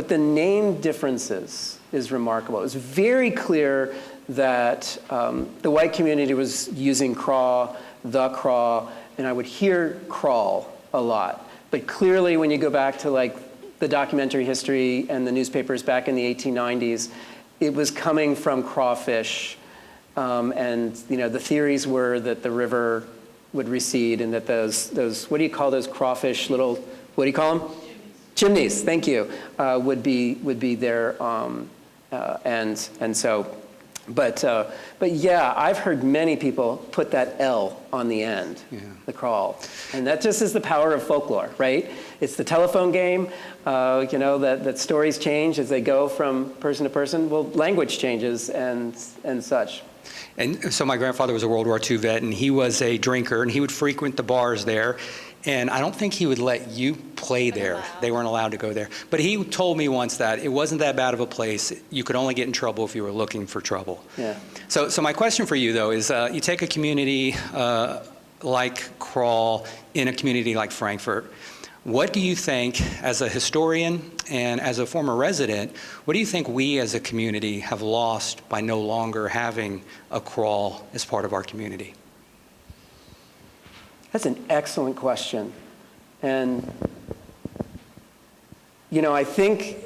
the name differences is remarkable. It was very clear that the white community was using Craw, the Craw, and I would hear crawl a lot. But clearly when you go back to like the documentary history and the newspapers back in the 1890s, it was coming from crawfish. And the theories were that the river would recede and that those what do you call those crawfish little, what do you call them? Chimneys, thank you, would be there. And so, But yeah, I've heard many people put that L on the end, the crawl. And that just is the power of folklore, right? It's the telephone game, that stories change as they go from person to person. Well, language changes and such. And so my grandfather was a World War II vet, and he was a drinker, and he would frequent the bars there. And I don't think he would let you play there. They weren't allowed to go there. But he told me once that it wasn't that bad of a place. You could only get in trouble if you were looking for trouble. Yeah. So my question for you, though, is you take a community like Craw in a community like Frankfort. What do you think, as a historian and as a former resident, what do you think we as a community have lost by no longer having a Craw as part of our community? That's an excellent question. And, I think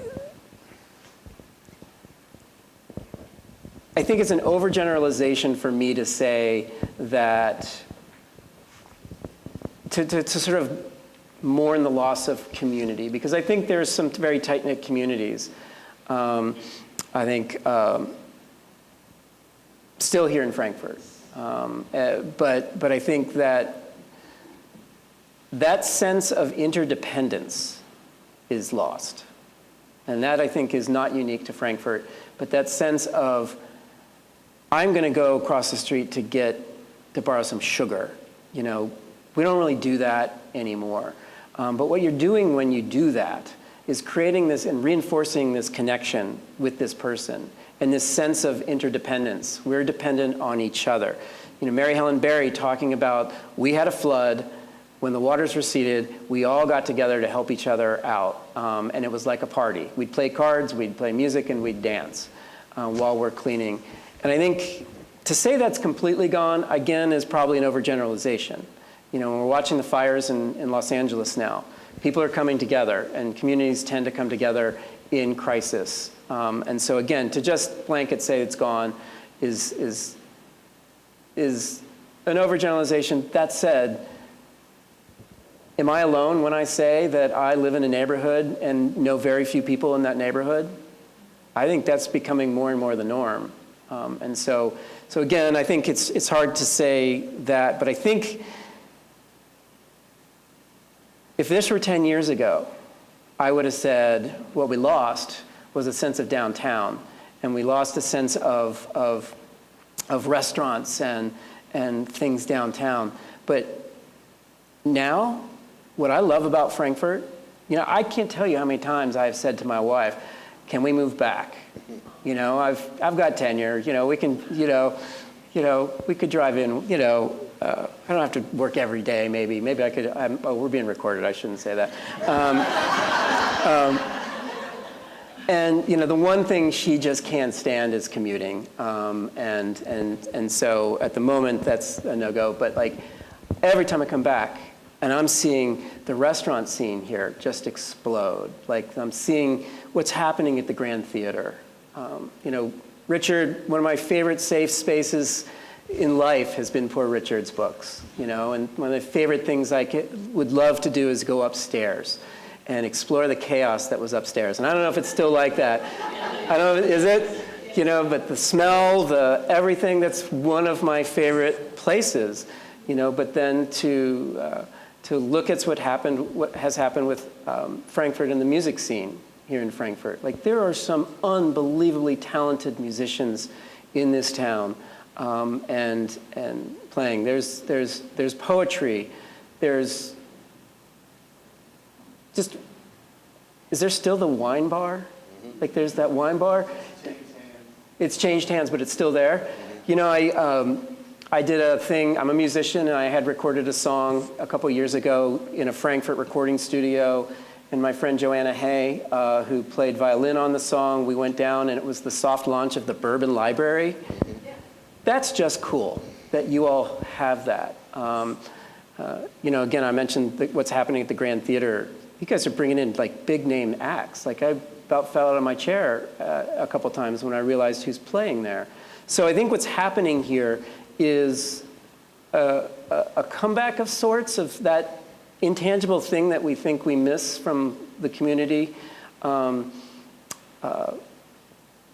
it's an overgeneralization for me to say that, to sort of mourn the loss of community, because I think there's some very tight-knit communities. I think still here in Frankfort. But I think that sense of interdependence is lost. And that, I think, is not unique to Frankfort. But that sense of, I'm going to go across the street to borrow some sugar. We don't really do that anymore. But what you're doing when you do that is creating this and reinforcing this connection with this person and this sense of interdependence. We're dependent on each other. Mary Helen Berry talking about, we had a flood. When the waters receded, we all got together to help each other out. And it was like a party. We'd play cards, we'd play music, and we'd dance while we're cleaning. And I think to say that's completely gone, again, is probably an overgeneralization. When we're watching the fires in Los Angeles now, people are coming together, and communities tend to come together in crisis. And so again, to just blanket say it's gone is an overgeneralization. That said, am I alone when I say that I live in a neighborhood and know very few people in that neighborhood? I think that's becoming more and more the norm. And so again, I think it's hard to say that, but I think if this were 10 years ago, I would have said what we lost was a sense of downtown, and we lost a sense of restaurants and things downtown. But now, what I love about Frankfort, I can't tell you how many times I've said to my wife, can we move back? I've got tenure, we can, we could drive in, I don't have to work every day, maybe I could, we're being recorded, I shouldn't say that. And the one thing she just can't stand is commuting. And so at the moment, that's a no-go, but like every time I come back, and I'm seeing the restaurant scene here just explode. Like I'm seeing what's happening at the Grand Theater. Richard, one of my favorite safe spaces in life has been Poor Richard's books. And one of the favorite things I would love to do is go upstairs and explore the chaos that was upstairs. And I don't know if it's still like that. I don't know, is it? But the smell, everything, that's one of my favorite places. But then to look at what has happened with Frankfort and the music scene here in Frankfort. Like there are some unbelievably talented musicians in this town, and playing. There's poetry. There's just. Is there still the wine bar? Mm-hmm. Like there's that wine bar. It's changed hands, but it's still there. I did a thing, I'm a musician, and I had recorded a song a couple years ago in a Frankfurt recording studio, and my friend Joanna Hay, who played violin on the song, we went down, and it was the soft launch of the Bourbon Library. That's just cool that you all have that. Again, I mentioned what's happening at the Grand Theater. You guys are bringing in like big name acts. Like I about fell out of my chair a couple times when I realized who's playing there. So I think what's happening here is a comeback of sorts of that intangible thing that we think we miss from the community.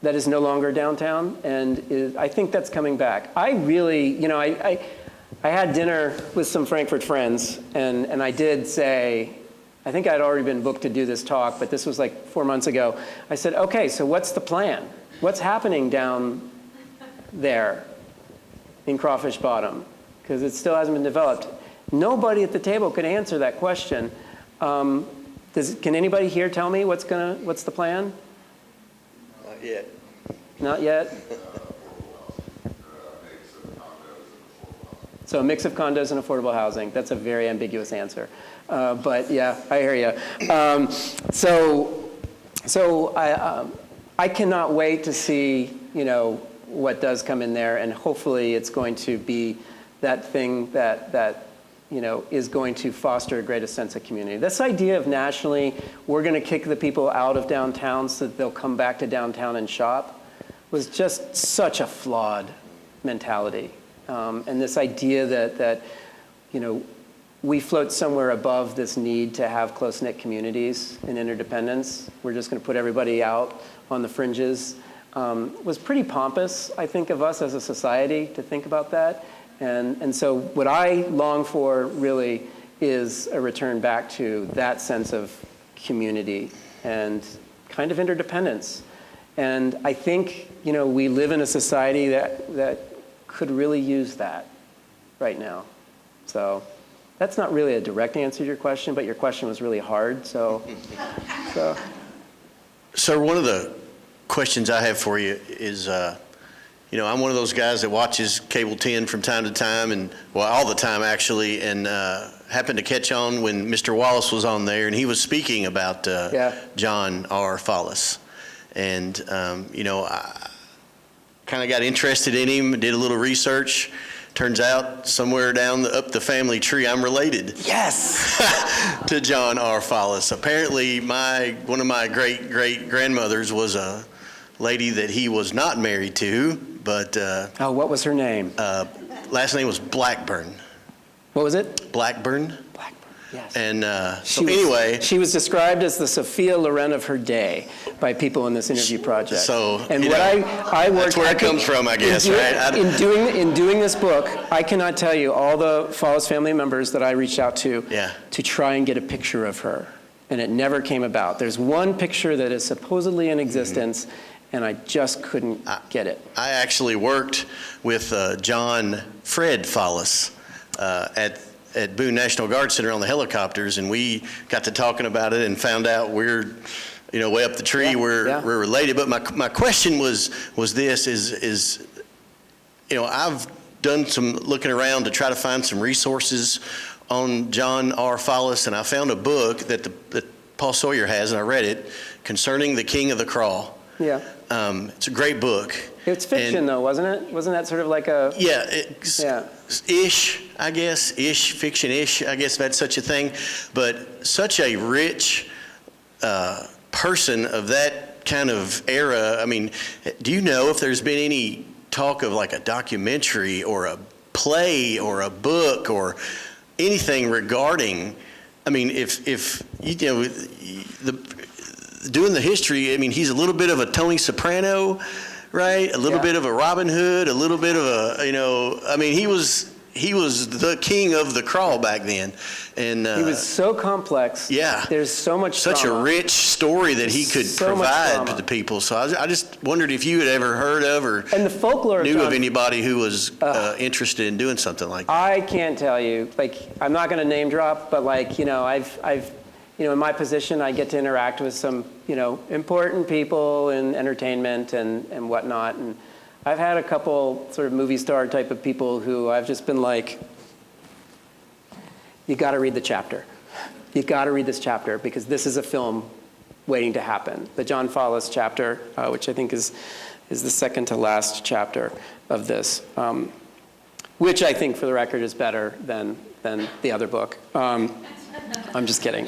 that is no longer downtown, and I think that's coming back. I really, I had dinner with some Frankfort friends, and I did say, I think I'd already been booked to do this talk, but this was like 4 months ago. I said, okay, so what's the plan? What's happening down there in Crawfish Bottom? Because it still hasn't been developed. Nobody at the table could answer that question. Can anybody here tell me what's the plan? Not yet. Not yet? So a mix of condos and affordable housing. That's a very ambiguous answer. But yeah, I hear you. So I cannot wait to see, what does come in there, and hopefully it's going to be that thing that is going to foster a greater sense of community. This idea of nationally, we're going to kick the people out of downtown so that they'll come back to downtown and shop, was just such a flawed mentality. And this idea that we float somewhere above this need to have close-knit communities and interdependence. We're just going to put everybody out on the fringes. Was pretty pompous, I think, of us as a society to think about that. And so what I long for really is a return back to that sense of community and kind of interdependence. And I think, we live in a society that could really use that right now. So that's not really a direct answer to your question, but your question was really hard, so. Sir, one of the questions I have for you is, I'm one of those guys that watches Cable 10 from time to time, and all the time actually, and happened to catch on when Mr. Wallace was on there, and he was speaking about John R. Follis. And, I kind of got interested in him, did a little research. Turns out somewhere up the family tree, I'm related. Yes. To John R. Follis. Apparently, one of my great-great-grandmothers was a lady that he was not married to, but... what was her name? Last name was Blackburn. What was it? Blackburn. Blackburn, yes. And anyway... She was described as the Sophia Loren of her day by people in this interview project. So, and I worked... That's where it comes from, I guess, right? In doing this book, I cannot tell you all the Follis family members that I reached out to try and get a picture of her. And it never came about. There's one picture that is supposedly in existence, and I just couldn't get it. I actually worked with John Fred Follis at Boone National Guard Center on the helicopters, and we got to talking about it and found out we're, way up the tree, we're related. But my question was this, is I've done some looking around to try to find some resources on John R. Follis, and I found a book that Paul Sawyer has, and I read it, Concerning the King of the Craw. Yeah. It's a great book. It's fiction, though, wasn't it? Wasn't that sort of like a... Yeah, ish, I guess. Fiction-ish, I guess that's such a thing. But such a rich person of that kind of era. I mean, do you know if there's been any talk of like a documentary or a play or a book or anything regarding... I mean, if doing the history, I mean, he's a little bit of a Tony Soprano, right? A little bit of a Robin Hood, a little bit of a, I mean, he was the king of the crawl back then. And he was so complex. Yeah. There's so much Such drama. a rich story that he could provide to the people. So I just wondered if you had ever heard of or and the folklore knew of anybody who was interested in doing something like that. I can't tell you. Like, I'm not going to name drop, but like, I've in my position, I get to interact with some, important people in entertainment and whatnot. And I've had a couple sort of movie star type of people who I've just been like, you got to read the chapter. You got to read this chapter because this is a film waiting to happen. The John Follis chapter, which I think is the second to last chapter of this, which I think, for the record, is better than the other book. I'm just kidding.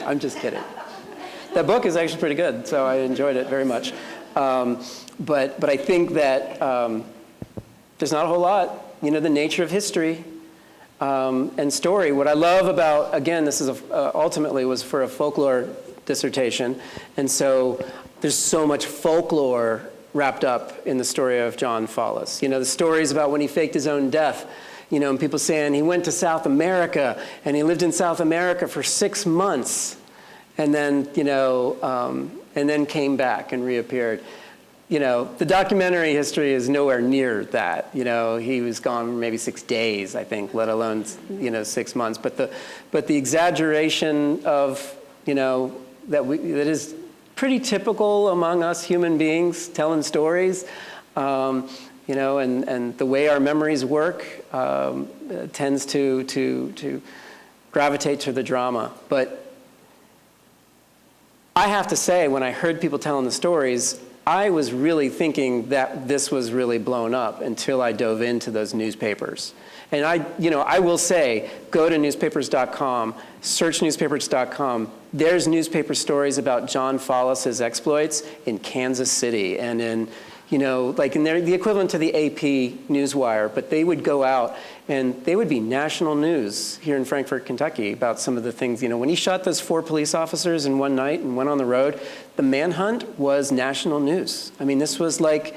That book is actually pretty good, so I enjoyed it very much. But I think that there's not a whole lot. The nature of history and story. What I love about, again, this is ultimately was for a folklore dissertation, and so there's so much folklore wrapped up in the story of John Follis. You know, the stories about when he faked his own death, you know, and people saying he went to South America and he lived in South America for 6 months and then, you know, and then came back and reappeared. You know, the documentary history is nowhere near that. You know, he was gone for maybe 6 days, I think, let alone, you know, 6 months. But the exaggeration of, you know, that is pretty typical among us human beings telling stories, you know, and the way our memories work tends to gravitate to the drama. But I have to say, when I heard people telling the stories, I was really thinking that this was really blown up until I dove into those newspapers. And I will say, go to newspapers.com, search newspapers.com. There's newspaper stories about John Follis's exploits in Kansas City and in, you know, like in the equivalent to the AP Newswire, but they would go out and they would be national news here in Frankfort, Kentucky about some of the things, you know, when he shot those 4 police officers in one night and went on the road, the manhunt was national news. I mean, this was like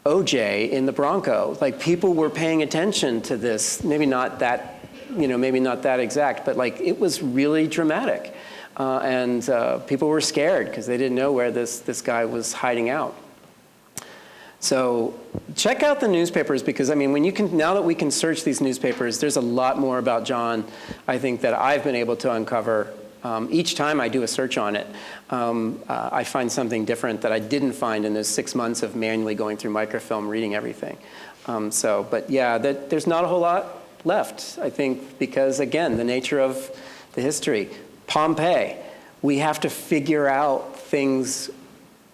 OJ in the Bronco. Like, people were paying attention to this, maybe not that, you know, maybe not that exact, but like it was really dramatic. And people were scared because they didn't know where this guy was hiding out. So check out the newspapers because, I mean, now that we can search these newspapers, there's a lot more about John, I think, that I've been able to uncover. Each time I do a search on it, I find something different that I didn't find in those 6 months of manually going through microfilm, reading everything. But yeah, there's not a whole lot left, I think, because, again, the nature of the history. Pompeii, we have to figure out things.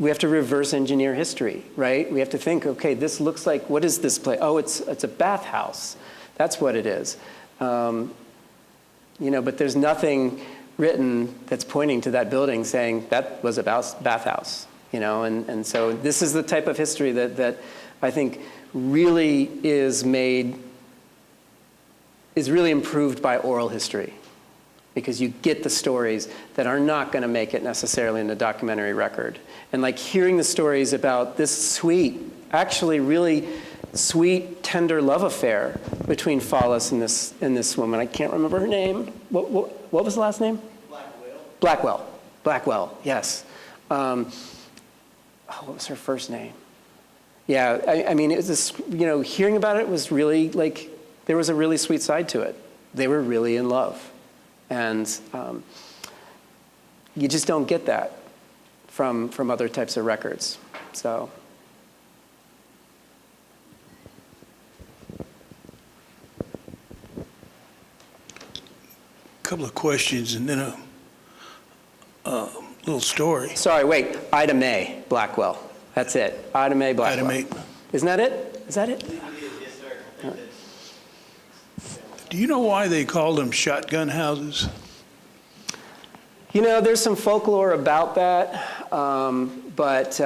We have to reverse engineer history, right? We have to think, okay, this looks like, what is this place? Oh, it's a bathhouse. That's what it is. You know, but there's nothing written that's pointing to that building saying that was a bathhouse, you know? And so this is the type of history that I think really is really improved by oral history, because you get the stories that are not going to make it necessarily in the documentary record. And like hearing the stories about this sweet, actually really sweet, tender love affair between Follis and this woman. I can't remember her name. What was the last name? Blackwell, yes. What was her first name? Yeah, I mean, it was this, you know, hearing about it was really like, there was a really sweet side to it. They were really in love. And you just don't get that from other types of records. So. A couple of questions and then a little story. Sorry, wait. Ida Mae Blackwell. That's it. Ida Mae Blackwell. Ida Mae. Isn't that it? Is that it? Yes, sir. Do you know why they called them shotgun houses? You know, there's some folklore about that, but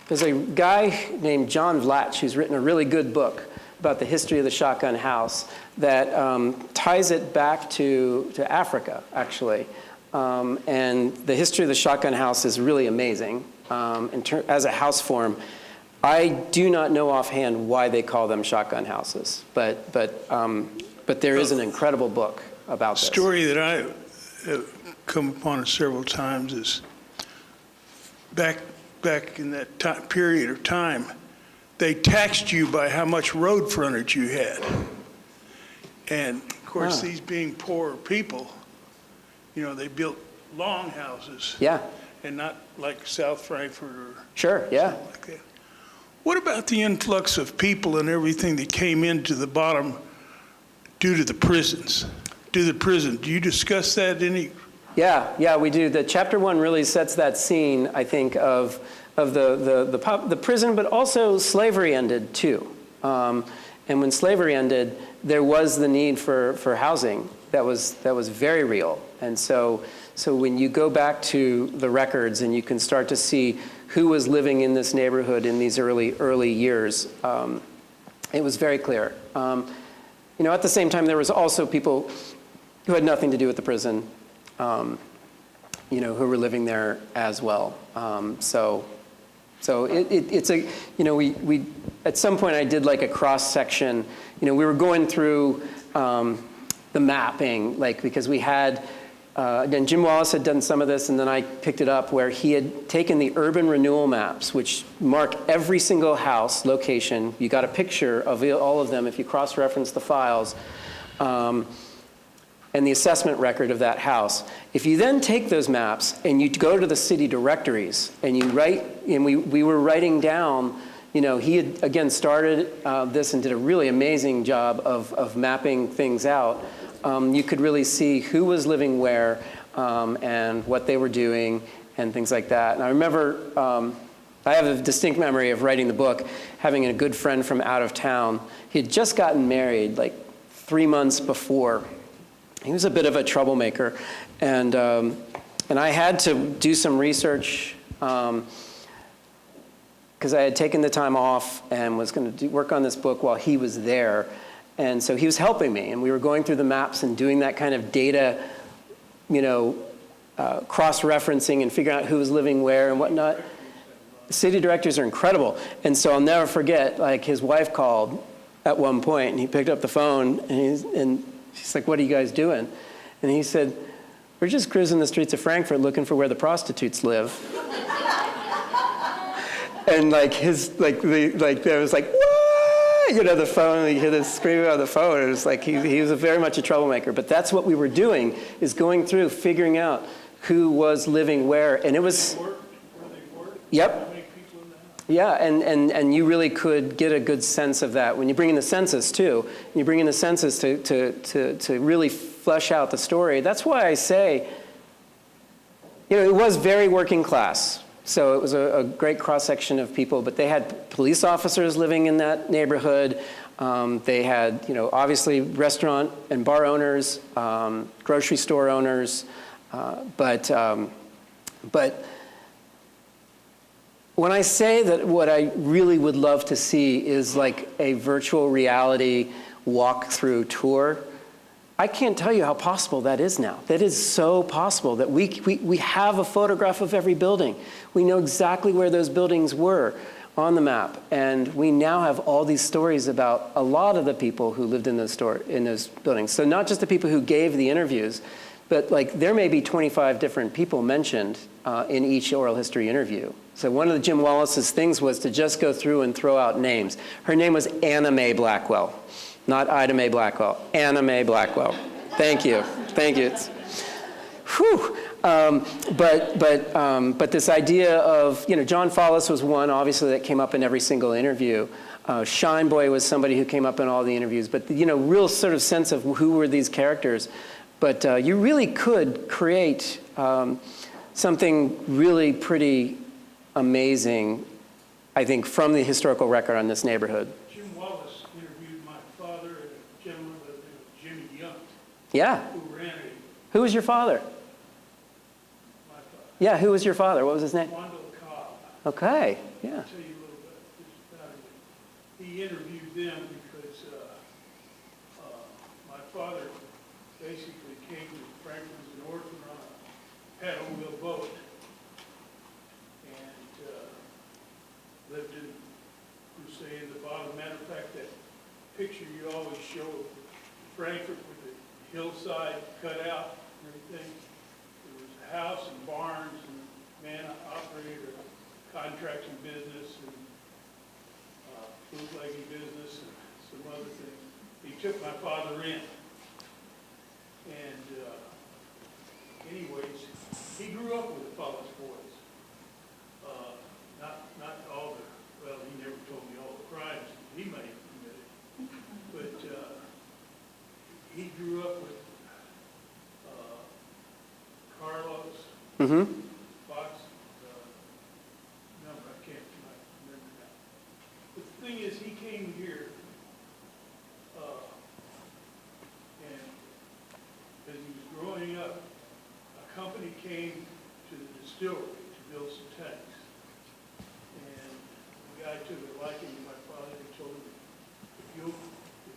there's a guy named John Vlatch who's written a really good book about the history of the shotgun house that ties it back to Africa, actually. And the history of the shotgun house is really amazing as a house form. I do not know offhand why they call them shotgun houses, but there is an incredible book about this. The story that I have come upon several times is back in that period of time, they taxed you by how much road frontage you had. And of course, these being poor people, you know, they built long houses. Yeah. And not like South Frankfort or Sure, yeah. something like that. What about the influx of people and everything that came into the bottom due to the prisons? Do you discuss that any? Yeah, we do. The chapter 1 really sets that scene, I think, of the prison, but also slavery ended too. And when slavery ended, there was the need for housing that was very real. And so when you go back to the records and you can start to see who was living in this neighborhood in these early years, it was very clear. You know, at the same time, there was also people who had nothing to do with the prison, you know, who were living there as well. So, So it's a, we at some point I did like a cross section. We were going through the mapping, like, because we had, again, Jim Wallace had done some of this, and then I picked it up where he had taken the urban renewal maps, which mark every single house location. You got a picture of all of them if you cross-reference the files, and the assessment record of that house. If you then take those maps and you go to the city directories and you write, and we were writing down, he had, again, started this and did a really amazing job of mapping things out. You could really see who was living where and what they were doing and things like that. And I remember, I have a distinct memory of writing the book, having a good friend from out of town. He had just gotten married like 3 months before. He was a bit of a troublemaker. And I had to do some research because I had taken the time off and was going to work on this book while he was there. And so he was helping me, and we were going through the maps and doing that kind of data, cross-referencing and figuring out who was living where and whatnot. City directors are incredible. And so I'll never forget, like, his wife called at one point, and he picked up the phone, and she's like, "What are you guys doing?" And he said, "We're just cruising the streets of Frankfort looking for where the prostitutes live." And like there was like, "What?" The phone, he hit us screaming on the phone. It was like he was very much a troublemaker. But that's what we were doing, is going through, figuring out who was living where. And it was, yep. Yeah, and you really could get a good sense of that when you bring in the census too. You bring in the census to really flesh out the story. That's why I say, it was very working class. So it was a great cross-section of people, but they had police officers living in that neighborhood. They had, obviously restaurant and bar owners, grocery store owners, but when I say that what I really would love to see is like a virtual reality walk-through tour, I can't tell you how possible that is now. That is so possible that we have a photograph of every building. We know exactly where those buildings were on the map. And we now have all these stories about a lot of the people who lived in those buildings. So not just the people who gave the interviews, but like there may be 25 different people mentioned in each oral history interview. So one of the Jim Wallace's things was to just go through and throw out names. Her name was Anna Mae Blackwell, not Ida Mae Blackwell. Anna Mae Blackwell. Thank you. Thank you. Whew. But this idea of, John Follis was one, obviously, that came up in every single interview. Shine Boy was somebody who came up in all the interviews. But, real sort of sense of who were these characters. But you really could create something really pretty amazing, I think, from the historical record on this neighborhood. Jim Wallace interviewed my father and a gentleman by the name of Jimmy Young. Yeah. Who ran Who was your father? my father. Yeah, who was your father? What was his name? Wendell Cobb. Okay, yeah. I'll tell you a little bit about him. He interviewed them because my father basically came to Frankfort as an orphan on a paddle wheel boat. Lived in Crusade in the bottom. Matter of fact, that picture you always show of Frankfort with the hillside cut out and everything. There was a house and barns, and man operated a contracting business and bootlegging business and some other things. He took my father in. And anyways, he grew up with the Follis boys. Not all the, well, he never told me all the crimes he may have committed, but he grew up with Carlos, Fox, number, I can't remember now. But the thing is, he came here, and as he was growing up, a company came to the distillery to build some tanks. I took a liking to my father and told him, if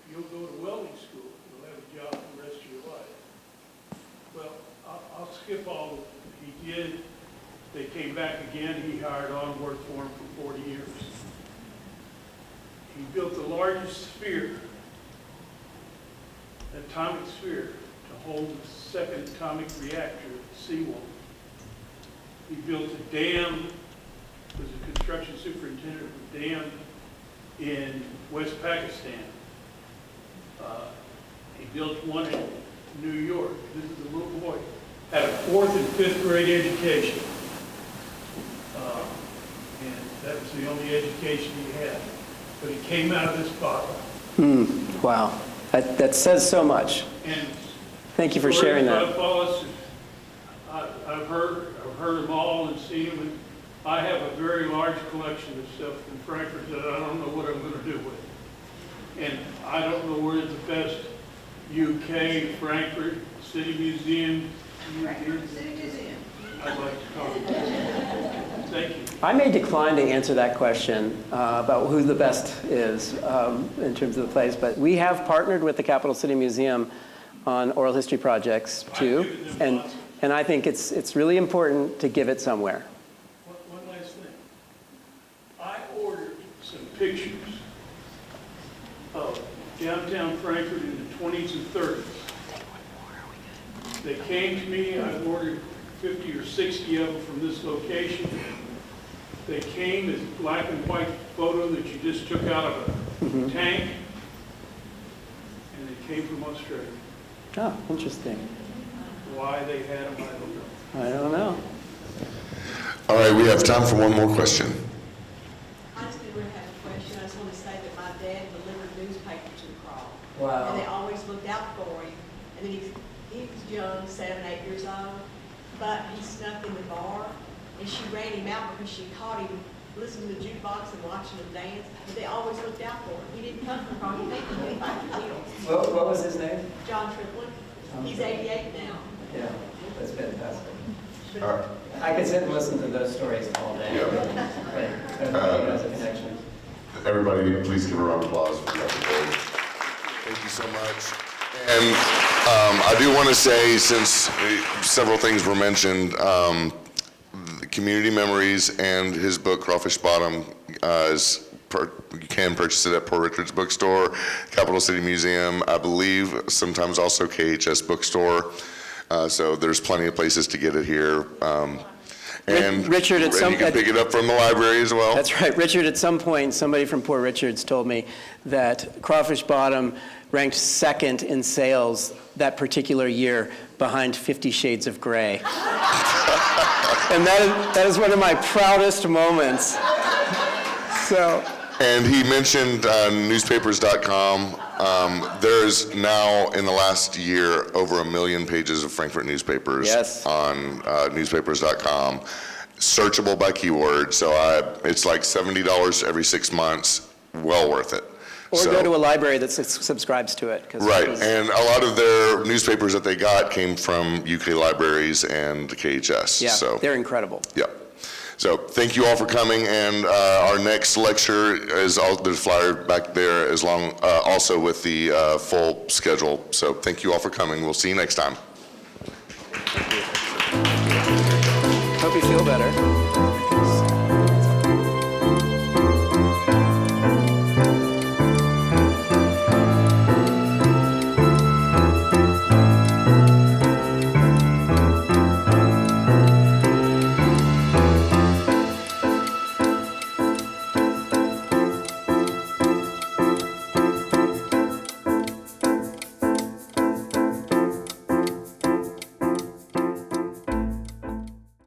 you'll go to welding school, you'll have a job for the rest of your life. Well, I'll skip all of it. He did, They came back again. He hired on, worked for him for 40 years. He built the largest sphere, atomic sphere, to hold the second atomic reactor at Seawolf. He built a dam, was a construction superintendent of a dam in West Pakistan. He built one in New York. This is a little boy. Had a 4th and 5th grade education. And that was the only education he had. But he came out of this bottle. Wow. That says so much. And Thank you for sharing that. I've heard them all and seen them. And I have a very large collection of stuff in Frankfort that I don't know what I'm going to do with. And I don't know where the best UK, Frankfurt City Museum. Frankfort City Museum. I'd like to talk about it. Thank you. I may decline to answer that question about who the best is in terms of the place, but we have partnered with the Capital City Museum on oral history projects too, and I think it's really important to give it somewhere. One last thing. I ordered some pictures of downtown Frankfurt in the 20s and 30s. They came to me. I've ordered 50 or 60 of them from this location. They came as black and white photo that you just took out of a tank, and they came from Australia. Oh, interesting. Why they had them, I don't know. I don't know. All right, we have time for one more question. I just didn't really have a question. I just want to say that my dad delivered newspapers in Craw. Wow. And they always looked out for him. And then he was young, 7, 8 years old, but he snuck in the bar, and she ran him out because she caught him listening to the jukebox and watching him dance. But they always looked out for him. He didn't come from Craw. He came from Wheels. What was his name? John Triplett. He's 88 now. Yeah, that's fantastic. All right. I could sit and listen to those stories all day. That's a connection. Everybody, please give a round of applause for Dr. Boyd. Thank you so much. And I do want to say, since several things were mentioned, Community Memories and his book, Crawfish Bottom, you can purchase it at Poor Richard's Bookstore, Capital City Museum, I believe, sometimes also KHS Bookstore. So there's plenty of places to get it here. And Richard, you can pick it up from the library as well. That's right. Richard, at some point, somebody from Poor Richard's told me that Crawfish Bottom ranked 2nd in sales that particular year behind 50 Shades of Grey. And that is one of my proudest moments. So. And he mentioned newspapers.com. There's now, in the last year, over 1 million pages of Frankfurt newspapers on newspapers.com, searchable by keyword. So it's like $70 every 6 months, well worth it. Or go to a library that subscribes to it. Right, and a lot of their newspapers that they got came from UK libraries and KHS. Yeah, so they're incredible. Yeah. So thank you all for coming, and our next lecture is there's a flyer back there also with the full schedule. So thank you all for coming. We'll see you next time. Hope you feel better.